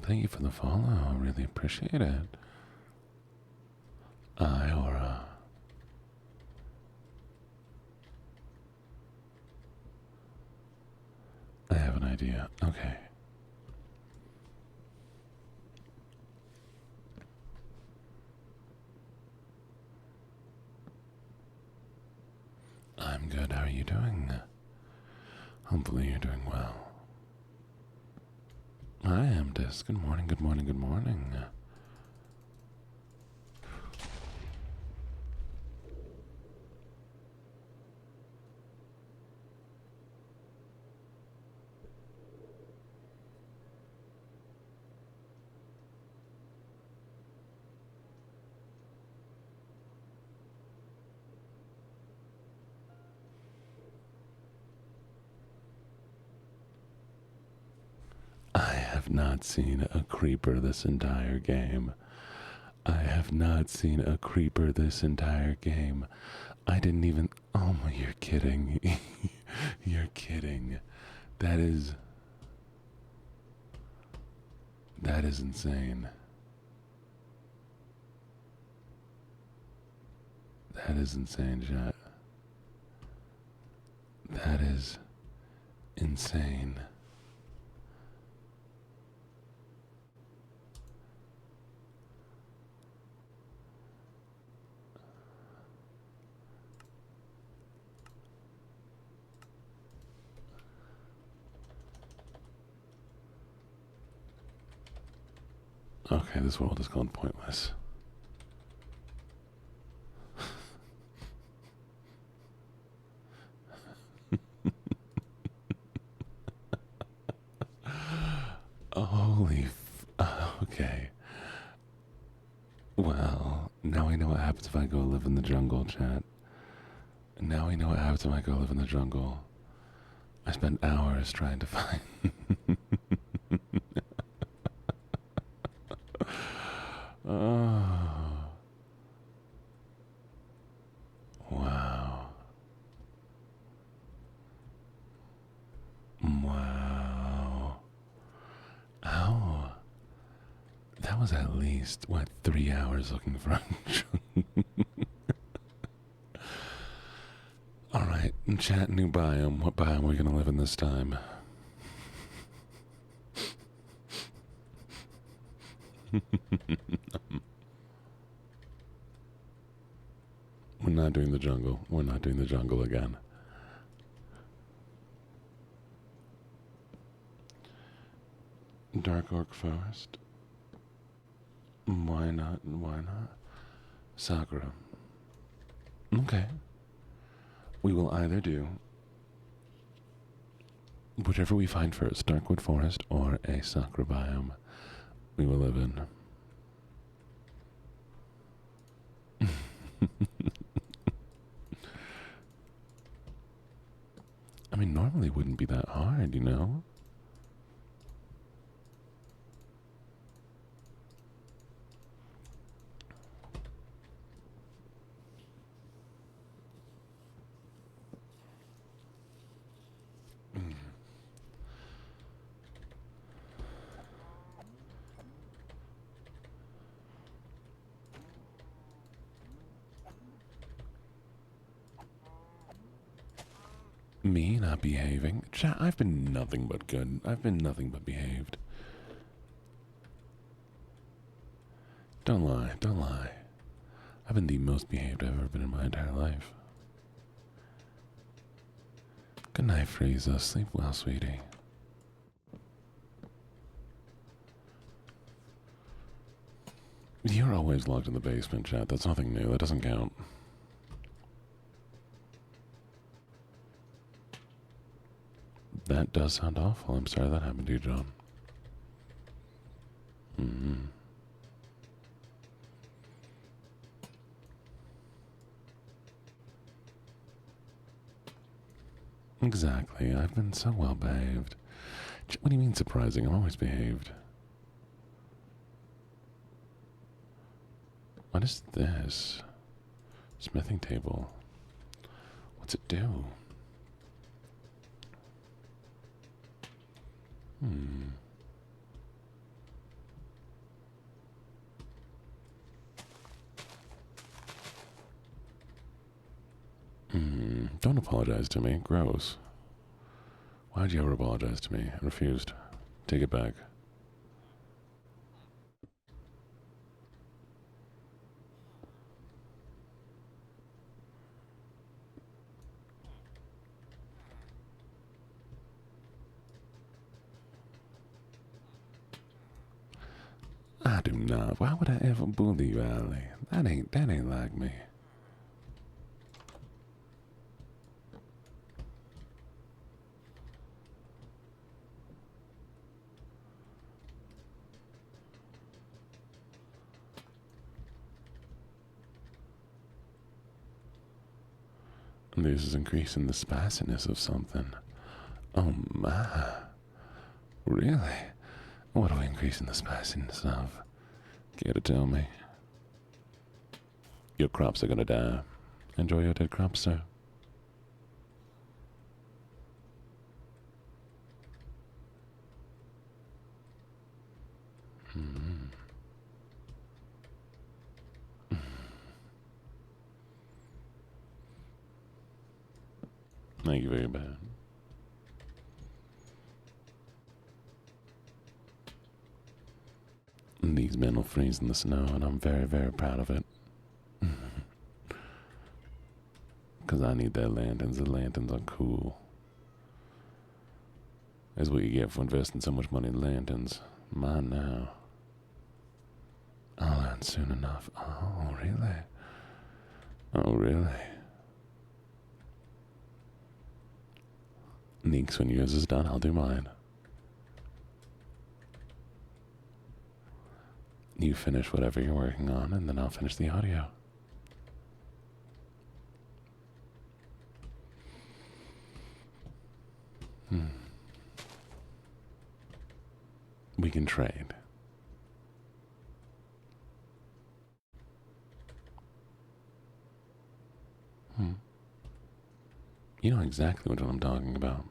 Thank you for the follow. I really appreciate it. Aura. I have an idea. Okay. I'm good. How are you doing? Hopefully you're doing well. I am, Dis. Good morning, good morning, good morning. I have not seen a creeper this entire game. I have not seen a creeper this entire game. I didn't even... Oh my, you're kidding. You're kidding. That is insane. That is insane, chat. That is insane. Okay, this world is called pointless. Holy okay. Well, now we know what happens if I go live in the jungle, chat. Now we know what happens if I go live in the jungle. I spent hours trying to find... Oh. Wow. Wow. How? That was at least, what, 3 hours looking for a Alright, chat new biome. What biome are we gonna live in this time? We're not doing the jungle. We're not doing the jungle again. Dark Orc Forest. Why not? Why not? Sakura. Okay. We will either do whichever we find first, Darkwood Forest or a Sakura biome we will live in. I mean, normally it wouldn't be that hard, you know? Me not behaving? Chat, I've been nothing but good. I've been nothing but behaved. Don't lie, don't lie. I've been the most behaved I've ever been in my entire life. Good night, Frieza. Sleep well, sweetie. You're always locked in the basement, chat. That's nothing new. That doesn't count. That does sound awful. I'm sorry that happened to you, John. Exactly. I've been so well behaved. What do you mean surprising? I'm always behaved. What is this? Smithing table. What's it do? Don't apologize to me. Gross. Why'd you ever apologize to me? I refused. Take it back. I do not. Why would I ever bully you, Allie? That ain't like me. This is increasing the spiciness of something. Oh my. Really? What are we increasing the spiciness of? Care to tell me? Your crops are gonna die. Enjoy your dead crops, sir. Thank you very much. These men will freeze in the snow, and I'm very, very proud of it. Because I need their lanterns. The lanterns are cool. That's what you get for investing so much money in lanterns. Mine now. I'll learn soon enough. Oh, really? Oh, really? Neeks, when yours is done, I'll do mine. You finish whatever you're working on, and then I'll finish the audio. We can trade. You know exactly what I'm talking about.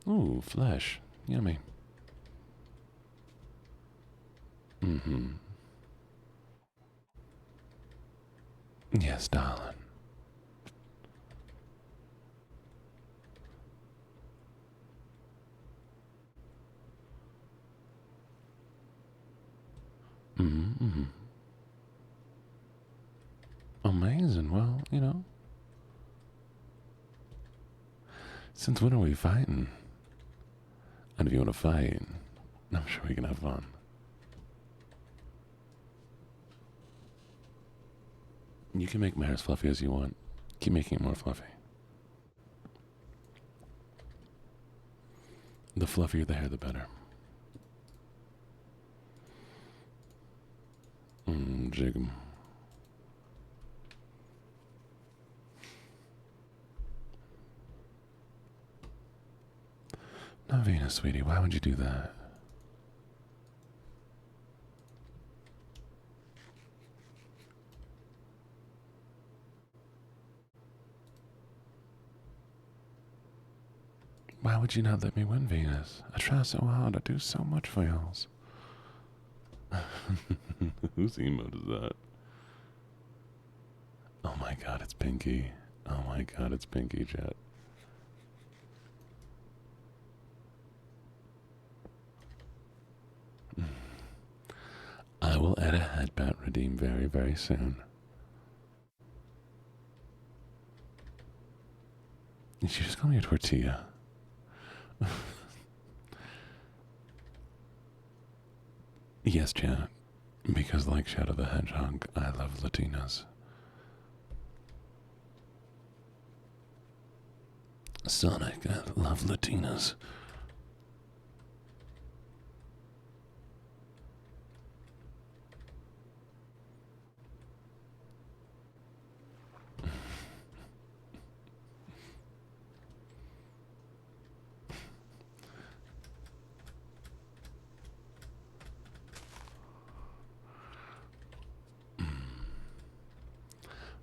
Ooh, flesh. Yummy. Mm-hmm. Yes, darling. Mm-hmm. Amazing. Well, since when are we fighting? And if you want to fight, I'm sure we can have fun. You can make my hair as fluffy as you want. Keep making it more fluffy. The fluffier the hair, the better. Jig 'em. Now, Venus, sweetie, why would you do that? Why would you not let me win, Venus? I try so hard. I do so much for y'alls. Whose emote is that? Oh my god, it's Pinky. Oh my god, it's Pinky, chat. I will add a headband redeem very, very soon. Did you just call me a tortilla? Yes, chat. Because like Shadow the Hedgehog, I love Latinas. Sonic, I love Latinas.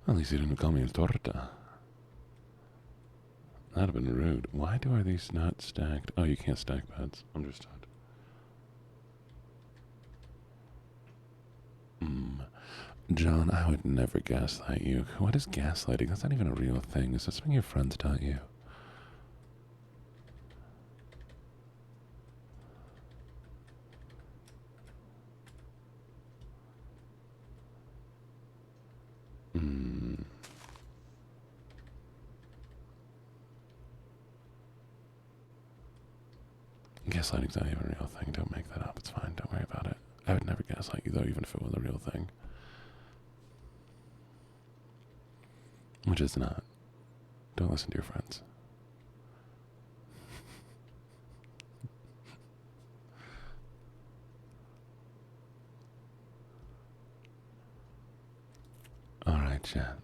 At least you didn't call me a torta. That'd have been rude. Why are these not stacked? Oh, you can't stack beds. Understood. John, I would never gaslight you. What is gaslighting? That's not even a real thing. Is that something your friends taught you? Gaslighting's not even a real thing. Don't make that up. It's fine. Don't worry about it. I would never gaslight you, though, even if it was a real thing. Which is not. Don't listen to your friends. Alright, chat.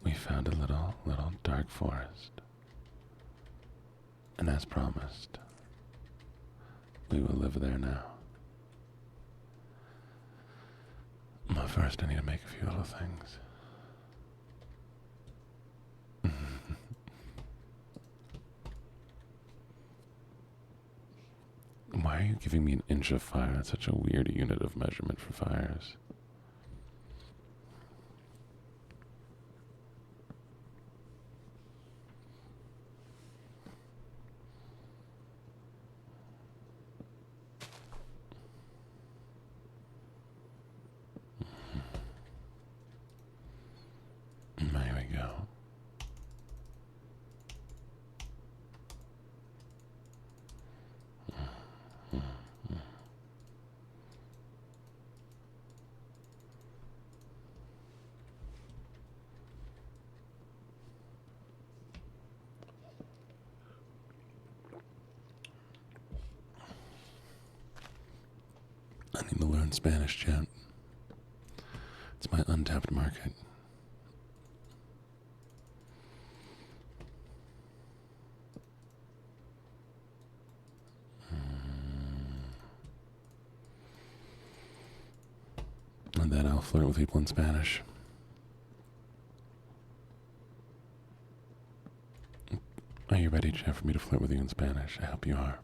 We found a little dark forest. And as promised, we will live there now. But first I need to make a few little things. Why are you giving me an inch of fire? That's such a weird unit of measurement for fires. There we go. I need to learn Spanish, chat. It's my untapped market. And then I'll flirt with people in Spanish. you ready for me to flirt with you in Spanish? I hope you are.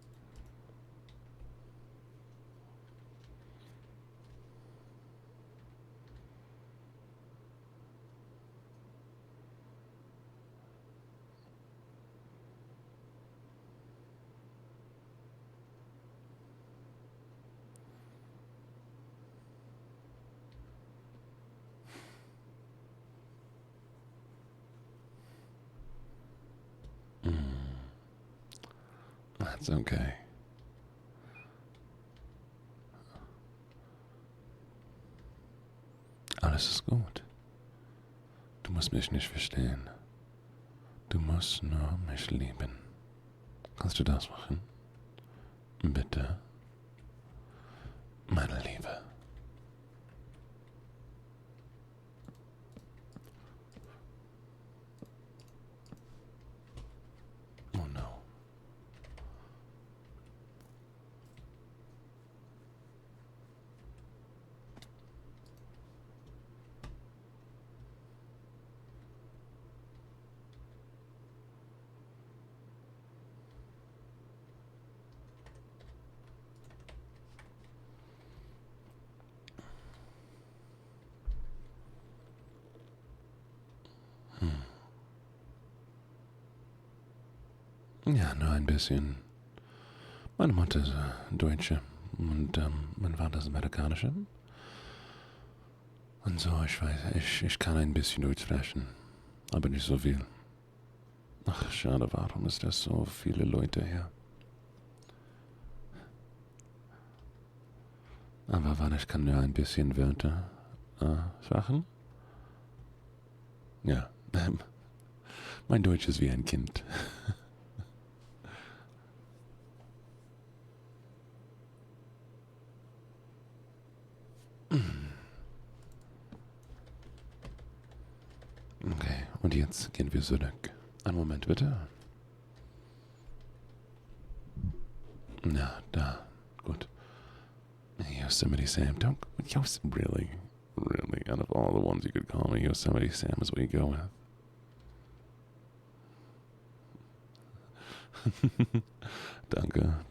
That's okay. Alles ist gut. Du musst mich nicht verstehen. Du musst nur mich lieben. Kannst du das machen? Bitte? Meine Liebe. Oh no. Ja, nur ein bisschen. Meine Mutter ist Deutsche und mein Vater ist Amerikanischer. Und so, ich weiß, ich kann ein bisschen Deutsch sprechen, aber nicht so viel. Ach, schade, warum ist das so viele Leute hier? Aber wann ich kann nur ein bisschen Wörter sprechen? Ja, mein Deutsch ist wie ein Kind. Okay, und jetzt gehen wir zurück. Einen Moment bitte. Na, da. Gut. Yosemite Sam. Don't. Really? Really? Out of all the ones you could call me, Yosemite Sam is what you go with.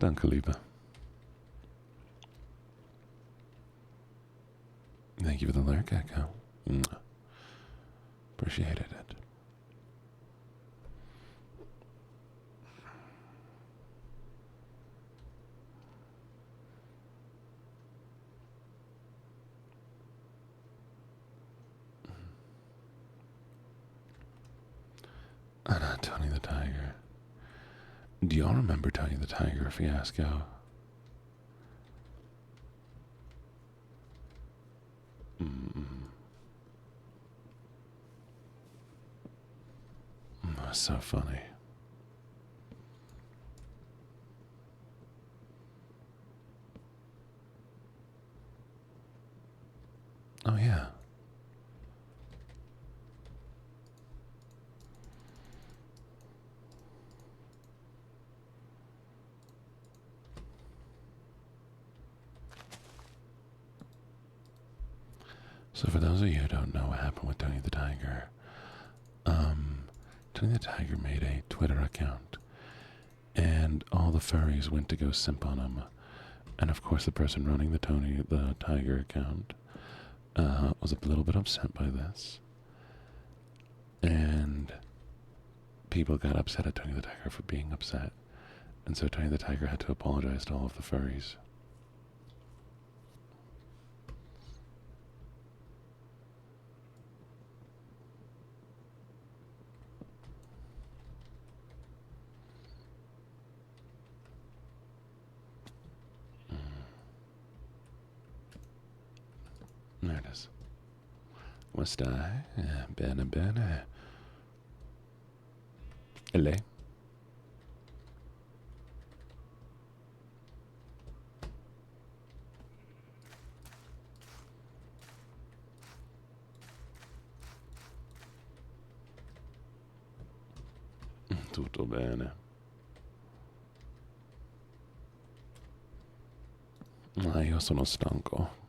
Danke, Liebe. Thank you for the lyric echo. Appreciated it. Tony the Tiger. Do y'all remember Tony the Tiger fiasco? That's so funny. Oh, yeah. So for those of you who don't know what happened with Tony the Tiger, Tony the Tiger made a Twitter account, and all the furries went to go simp on him. And of course the person running the Tony the Tiger account was a little bit upset by this. And people got upset at Tony the Tiger for being upset. And so Tony the Tiger had to apologize to all of the furries. There it is. Come stai? Bene, bene. E lei? Tutto bene. Ma io sono stanco.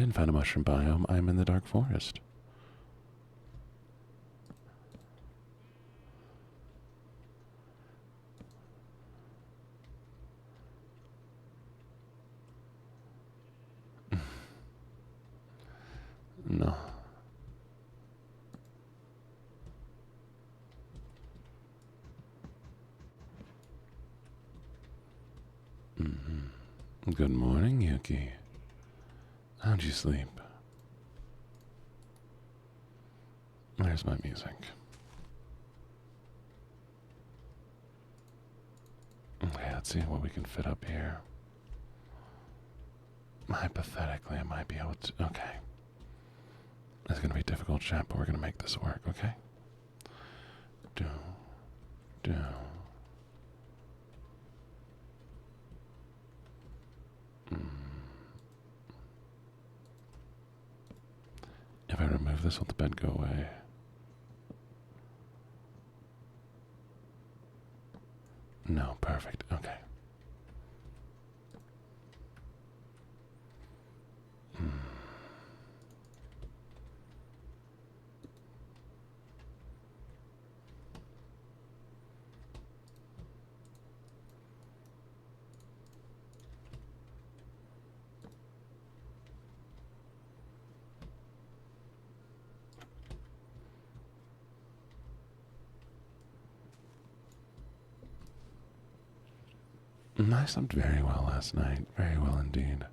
didn't find a mushroom biome. I'm in the dark forest. No. Good morning, Yuki. How'd you sleep? There's my music. Okay, let's see what we can fit up here. Hypothetically, I might be able to. Okay. It's gonna be a difficult chat, but we're gonna make this work, okay? Do. If I remove this, will the bed go away? No, perfect. Okay. I slept very well last night. Very well indeed.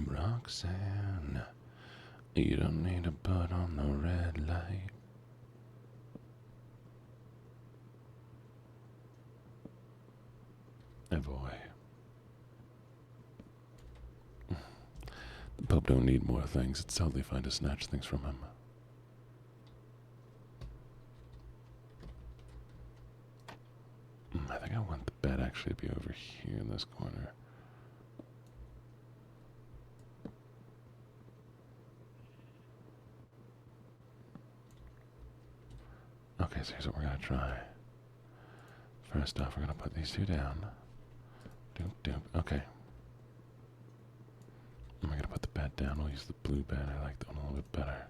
Roxanne, you don't need to put on the red light. Oh boy. The Pope don't need more things. It's totally fine to snatch things from him. I think I want the bed actually to be over here in this corner. Okay, so here's what we're gonna try. First off, we're gonna put these two down. Doop, doop. Okay. And we're gonna put the bed down. We'll use the blue bed. I like that one a little bit better.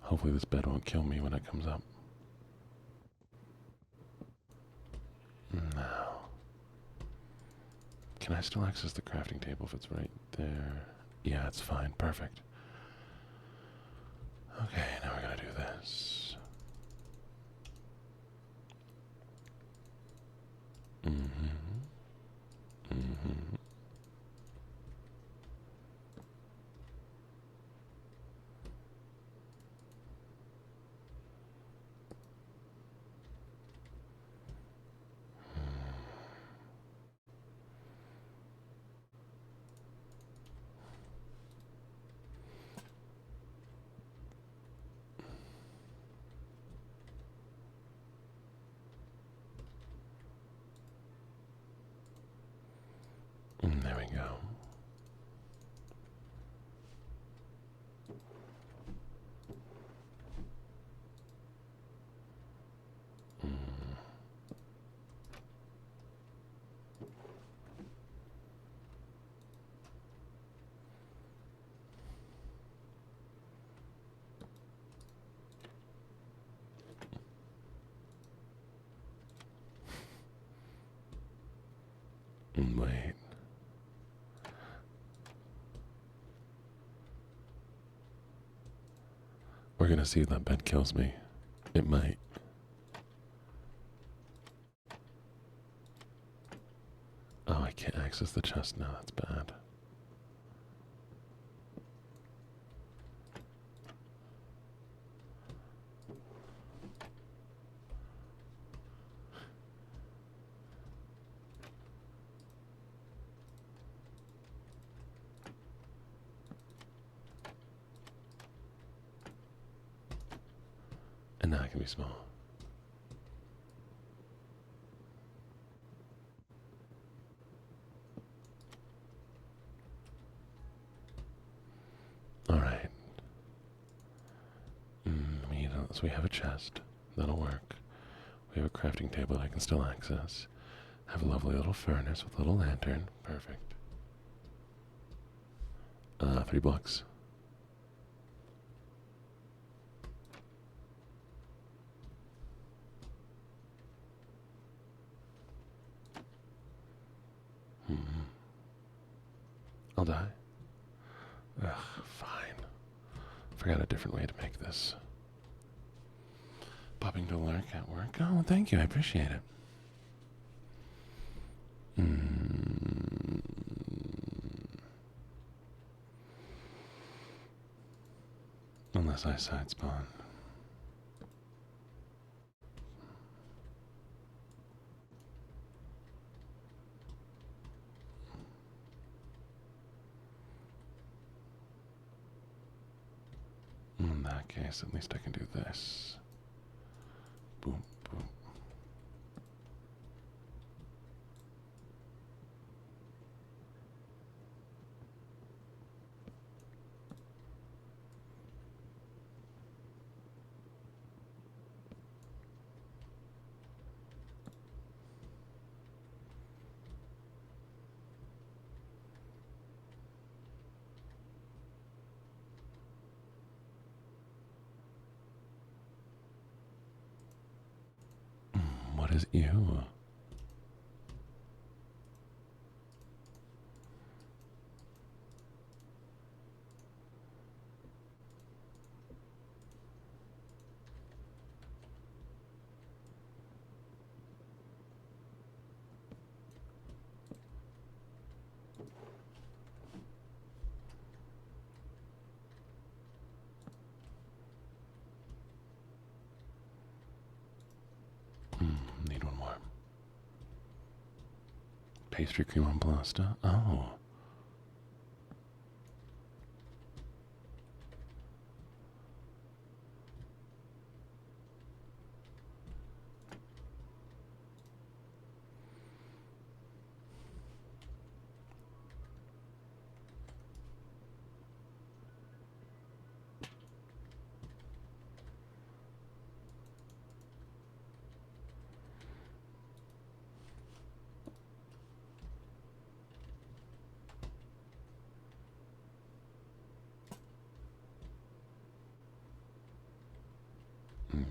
Hopefully this bed won't kill me when it comes up. Now, can I still access the crafting table if it's right there? Yeah, it's fine. Perfect. Okay, now we're gonna do this. There we go. Wait. We're gonna see if that bed kills me. It might. Oh, I can't access the chest now. That's bad. And now I can be small. So we have a chest. That'll work. We have a crafting table that I can still access. Have a lovely little furnace with a little lantern. Perfect. 3 blocks. I'll die. Ugh, fine. Forgot a different way to make this. Popping to lurk at work. Oh, thank you. I appreciate it. Unless I side spawn. In that case, at least I can do this. Boom, boom. What is you? Need one more. Pastry cream on pasta. Oh.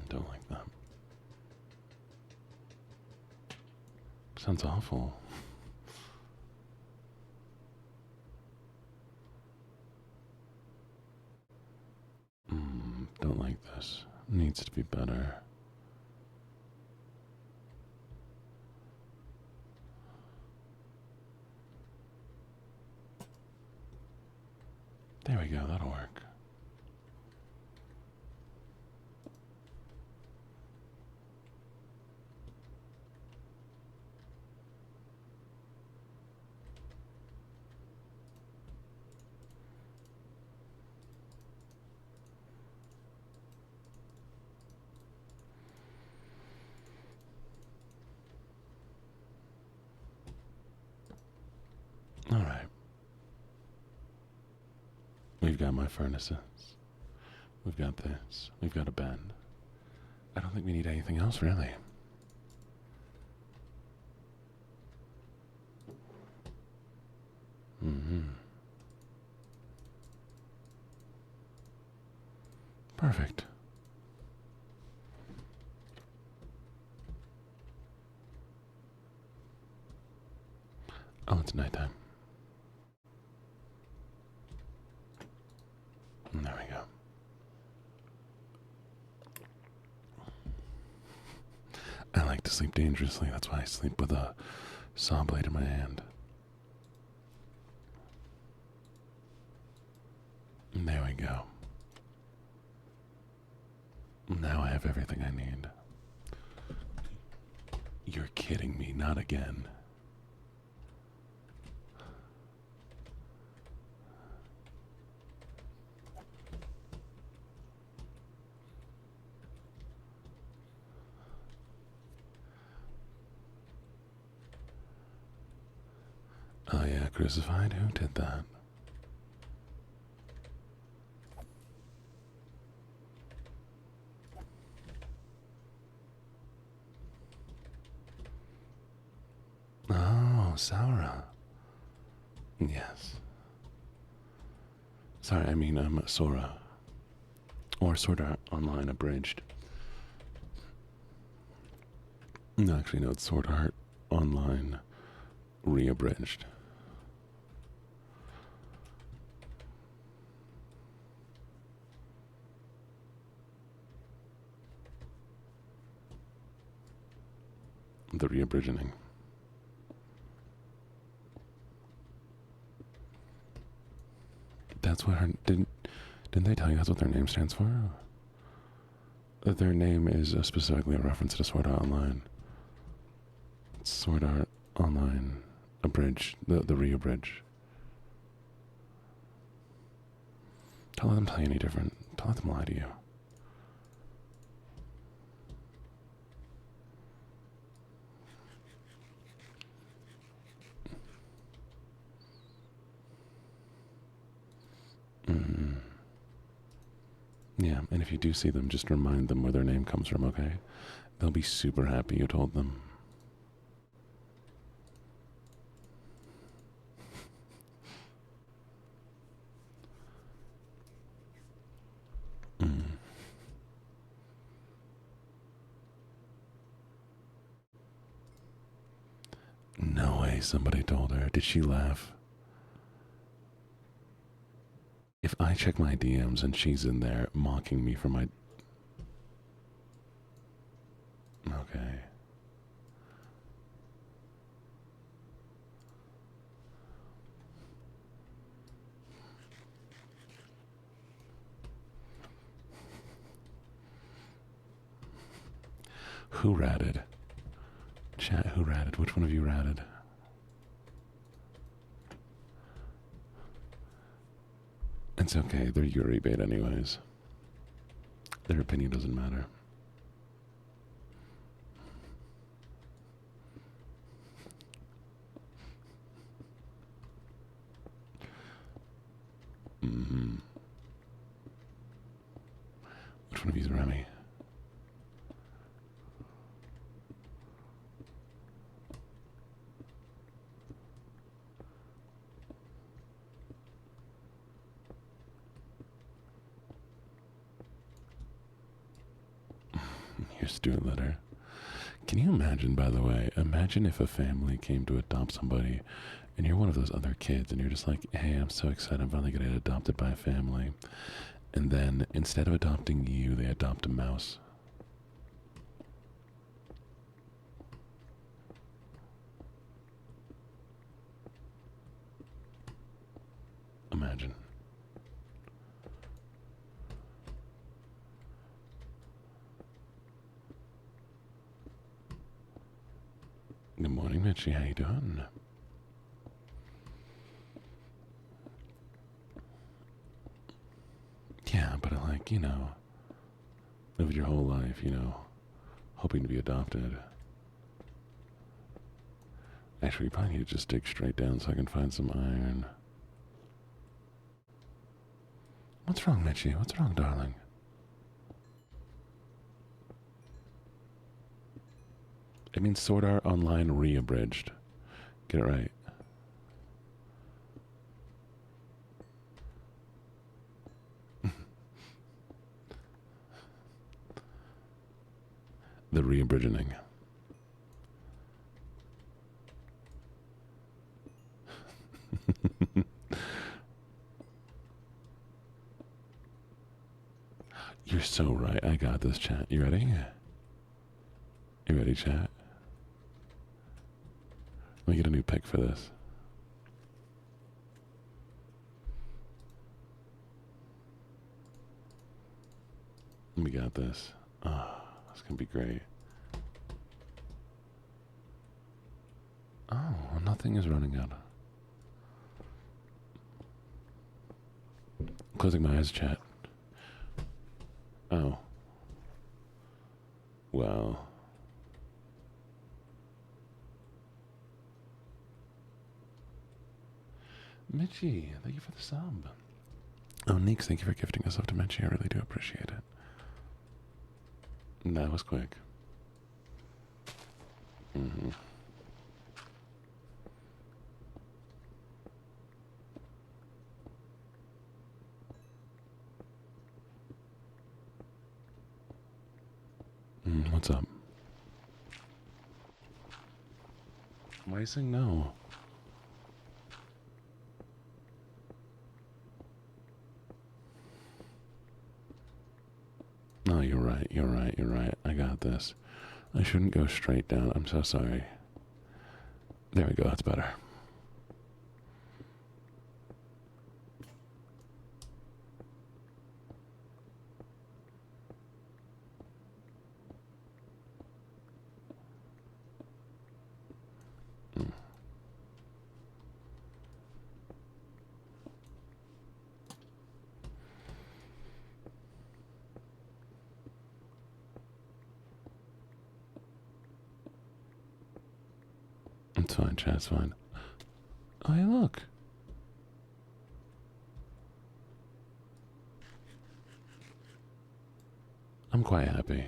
Don't like that. Sounds awful. Don't like this. Needs to be better. There we go, that'll work. All right. We've got my furnaces. We've got this. We've got a bed. I don't think we need anything else, really. Perfect. Oh, it's nighttime. There we go. I like to sleep dangerously. That's why I sleep with a saw blade in my hand. There we go. Now I have everything I need. You're kidding me, not again. Oh yeah, crucified? Who did that? Saura. Yes. Sorry, I mean, Sora. Or Sword Art Online Abridged. No, actually, no, it's Sword Art Online Reabridged. The reabridging. That's what her didn't they tell you that's what their name stands for? That their name is specifically a reference to Sword Art Online. It's Sword Art Online Abridged, the reabridge. Don't let them tell you any different. Don't let them lie to you. Yeah, and if you do see them, just remind them where their name comes from, okay? They'll be super happy you told them. No way, somebody told her. Did she laugh? If I check my DMs and she's in there mocking me for my... Okay. Who ratted? Chat, who ratted? Which one of you ratted? It's okay, they're Yuri bait anyways. Their opinion doesn't matter. Which one of you's Remy? Here's Stuart Letter. Can you imagine, by the way, imagine if a family came to adopt somebody and you're one of those other kids and you're just like, hey, I'm so excited I'm finally going to get adopted by a family. And then instead of adopting you, they adopt a mouse. Imagine. Good morning, Mitchie. How you doing? Yeah, but like, you know, lived your whole life, you know, hoping to be adopted. Actually, you probably need to just dig straight down so I can find some iron. What's wrong, Mitchie? What's wrong, darling? It means Sword Art Online Reabridged. Get it right. The reabridging. You're so right. I got this, chat. You ready? You ready, chat? Let me get a new pick for this. We got this. Oh, it's gonna be great. Oh, nothing is running out. Closing my eyes, chat. Oh. Well. Mitchie, thank you for the sub. Oh, Neeks, thank you for gifting us up to Mitchie. I really do appreciate it. That was quick. What's up? Why are you saying no? No, you're right, you're right, you're right. I got this. I shouldn't go straight down. I'm so sorry. There we go, that's better. It's fine, chat, it's fine. Oh, hey, look. I'm quite happy.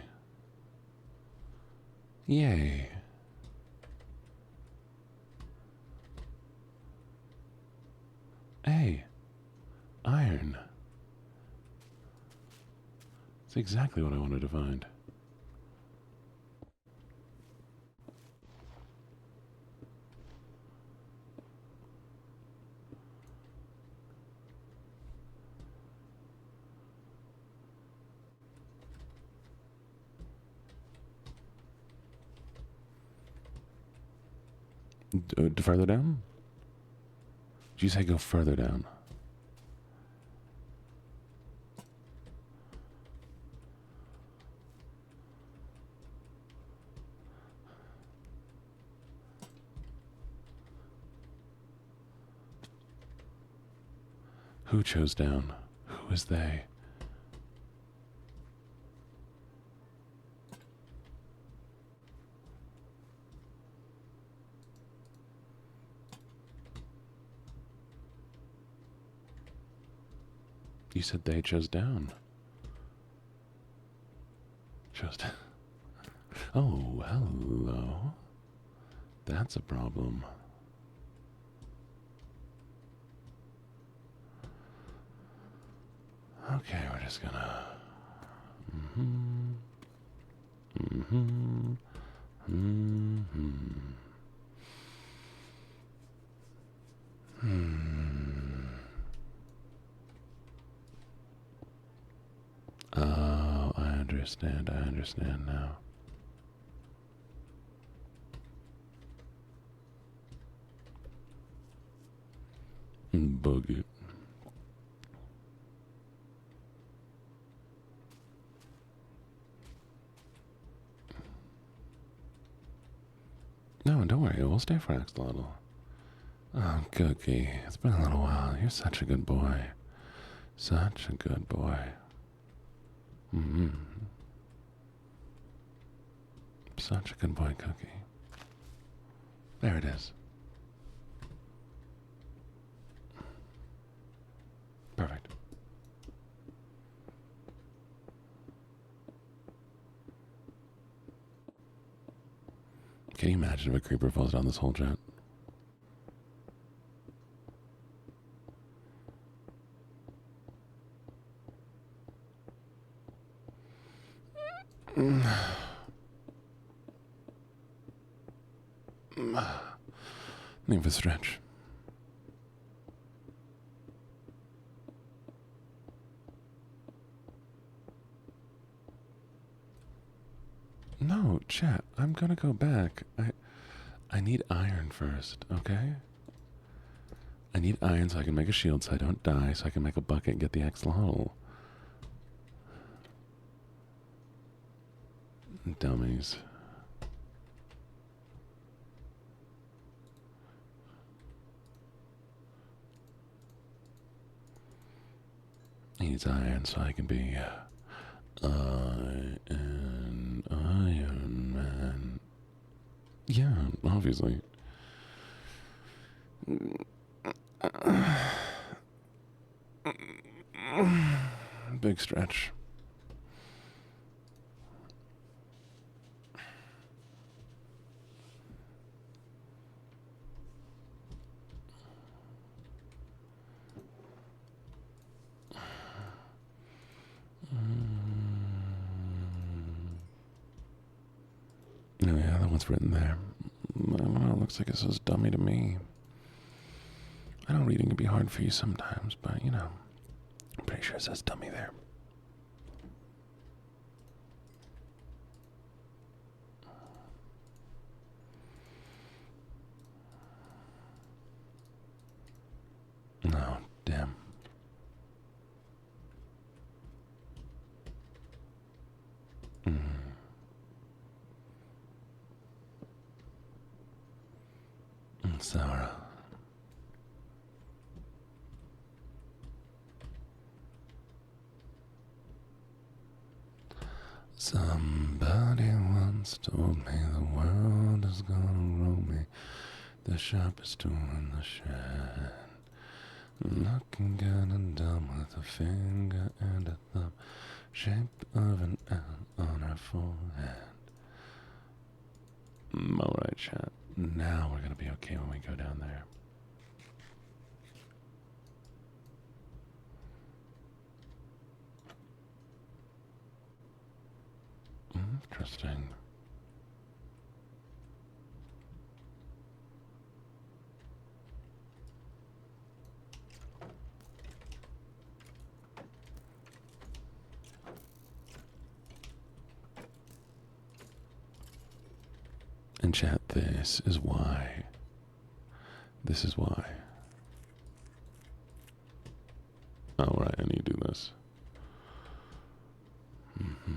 Yay. Hey, iron. It's exactly what I wanted to find. Further down? Did you say go further down? Who chose down? Who is they? You said they chose down. Chose down. Oh, hello. That's a problem. Okay, we're just gonna... Oh, I understand now. Buggy. No, don't worry, we'll stay for Axolotl. Oh, Cookie, it's been a little while. You're such a good boy. Such a good boy. Such a good boy, Cookie. There it is. Perfect. Can you imagine if a creeper falls down this whole jet? Leave a stretch. No, chat, I'm gonna go back. I need iron first, okay? I need iron so I can make a shield so I don't die, so I can make a bucket and get the axolotl. Dummies. He needs iron so I can be an Iron Man. Yeah, obviously. Big stretch. what's written there. I don't know, it looks like it says dummy to me. I know reading can be hard for you sometimes, but you know, I'm pretty sure it says dummy there. No, damn. Sarah. Somebody once told me the world is gonna roll me, the sharpest tool in the shed. Looking kinda dumb with a finger and a thumb, shape of an L on her forehead. Alright, chat. Now we're gonna be okay when we go down there. Interesting. And chat, this is why. This is why. Oh, right, I need to do this. Mm-hmm.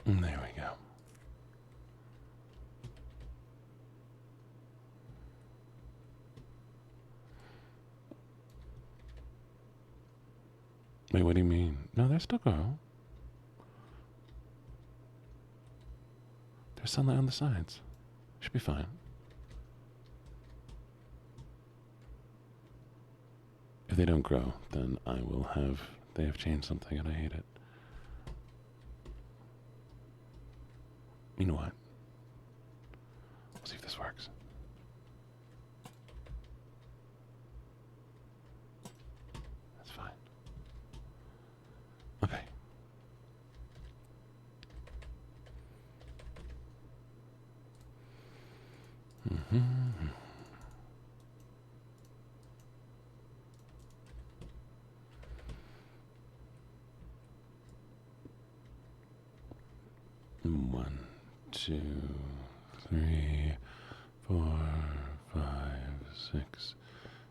'Em. There we go. Wait, what do you mean? No, they're still go. There's sunlight on the sides. Should be fine. If they don't grow, then I will have... They have changed something and I hate it. You know what? We'll see if this works. That's fine. Okay. One, two, three, 4, 5, 6,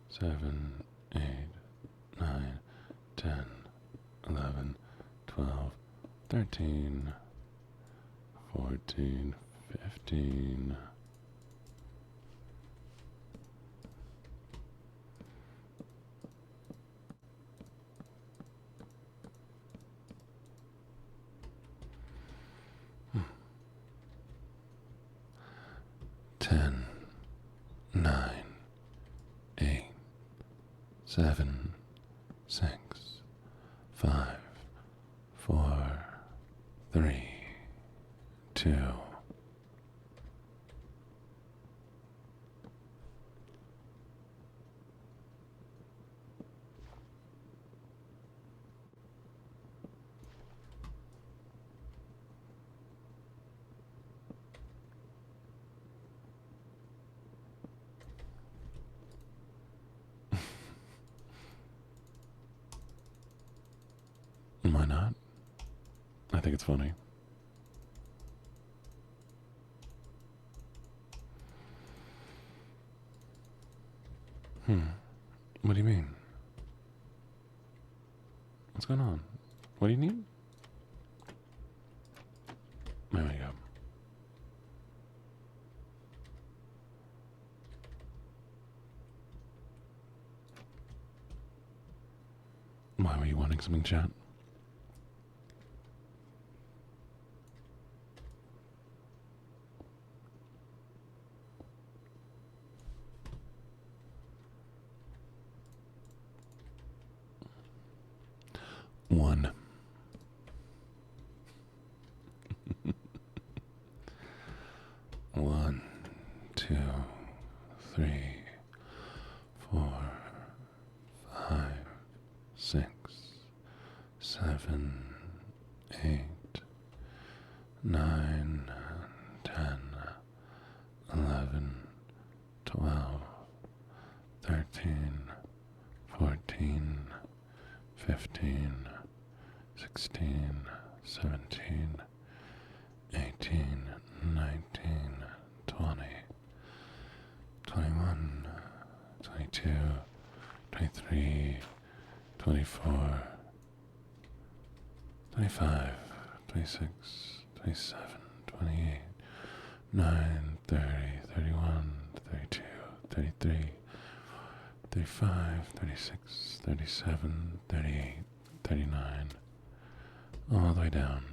7, 8, 9, 10, 11, 12, 13, 14, 15. Ten, 9, 8, 7, 6, 5, 4, 3, 2. Why not? I think it's funny. What do you mean? What's going on? What do you need? There we go. Why were you wanting something, chat? One. One, two, three, 4, 5, 6, 7, 8, 9, 10, 11, 12, 13, 14, 15, 16, 17, 18, 19, 20, 21, 22, 23, 24, 25, 26, 27, 28, 9, 30, 31, 32, 33, 35, 36, 37, 38, 39, all the way down.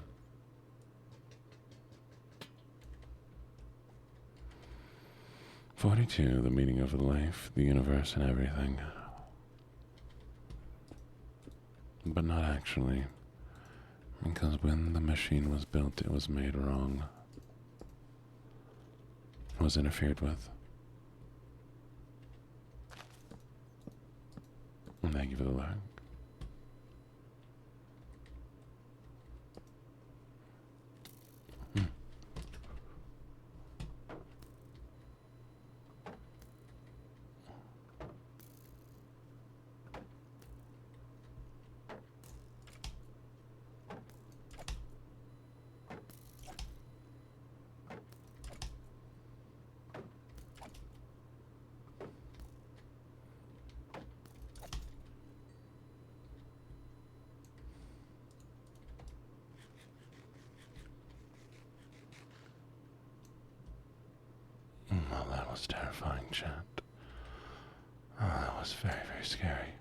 "42, the meaning of life, the universe, and everything." But not actually, because when the machine was built, it was made wrong. It was interfered with. And thank you for the like. Well, that was terrifying, chat. Oh, that was very, very scary.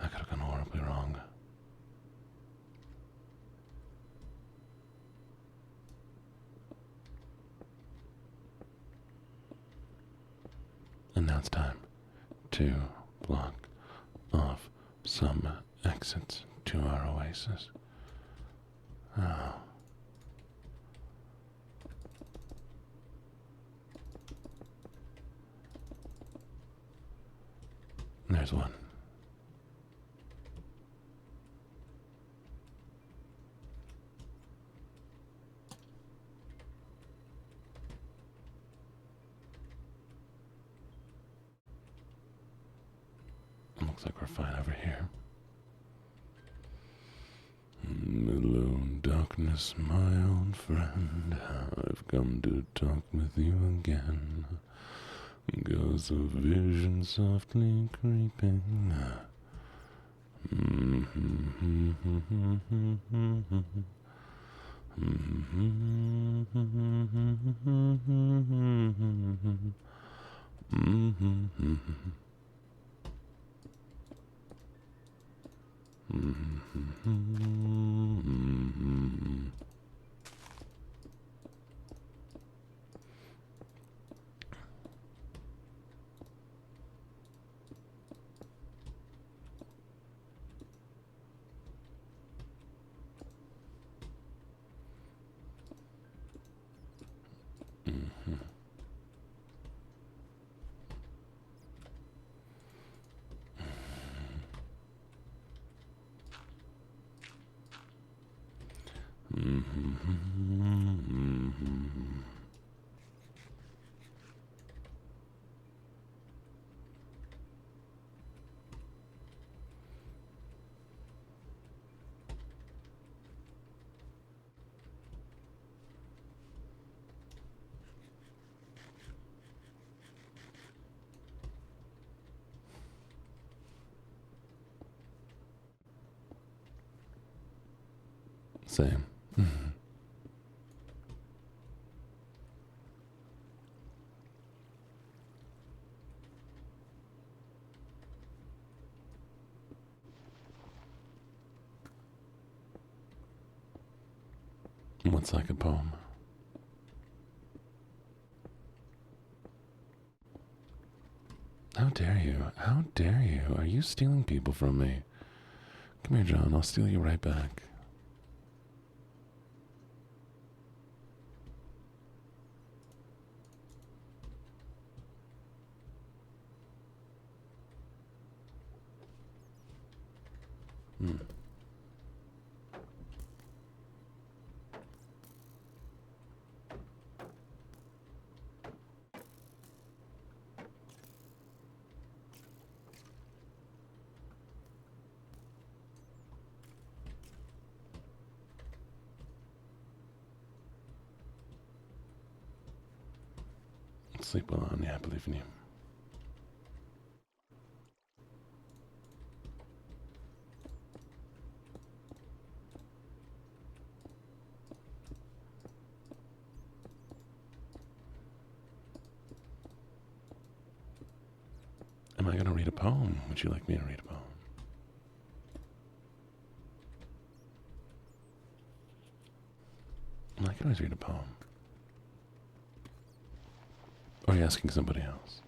That could have gone horribly wrong. And now it's time to block off some exits to our oasis. Oh. There's one. Looks like we're fine over here. "Hello, darkness, my old friend. I've come to talk with you again. Ghosts of vision softly creeping. Same. What's like a poem? How dare you? How dare you? Are you stealing people from me? Come here, John. I'll steal you right back. Sleep well on. Yeah, I believe in you. Am I going to read a poem? Would you like me to read a poem? I can always read a poem. Or are you asking somebody else?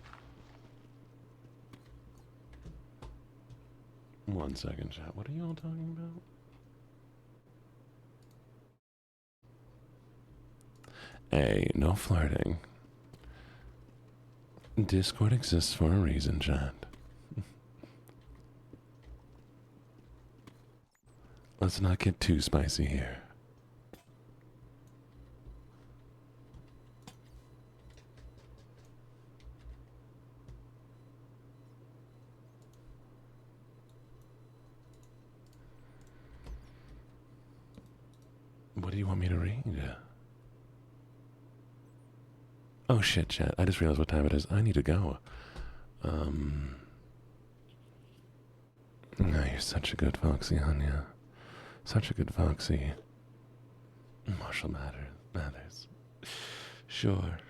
1 second, chat. What are you all talking about? Hey, no flirting. Discord exists for a reason, chat. Let's not get too spicy here. What do you want me to read? Oh shit, chat. I just realized what time it is. I need to go. Oh, you're such a good foxy, Anya. Such a good foxy. Marshall Mathers. Sure.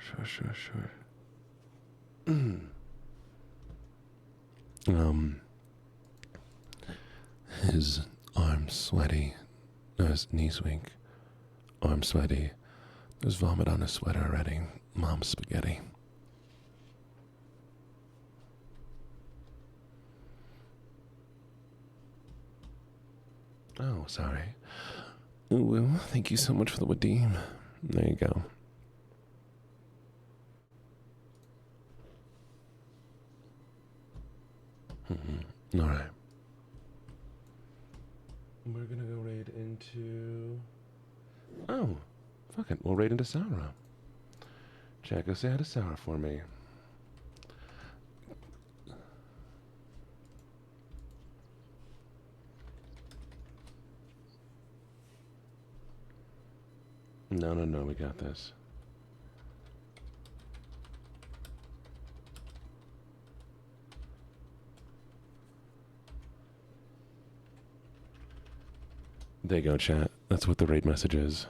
His arms sweaty. No, his knees weak. Arms sweaty. There's vomit on his sweater already. Mom's spaghetti. Oh, sorry. Well, thank you so much for the Wadim. There you go. Alright. We're gonna go raid into... Oh, fuck it. We'll raid into Sarah. Jack, go say hi to Sarah for me. No, we got this. There you go, chat. That's what the raid message is.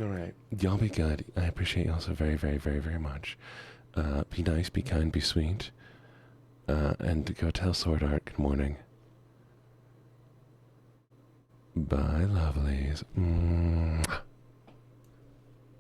Alright. Y'all be good. I appreciate y'all so very, very, very, very much. Be nice, be kind, be sweet. And go tell Sword Art good morning. Bye, lovelies.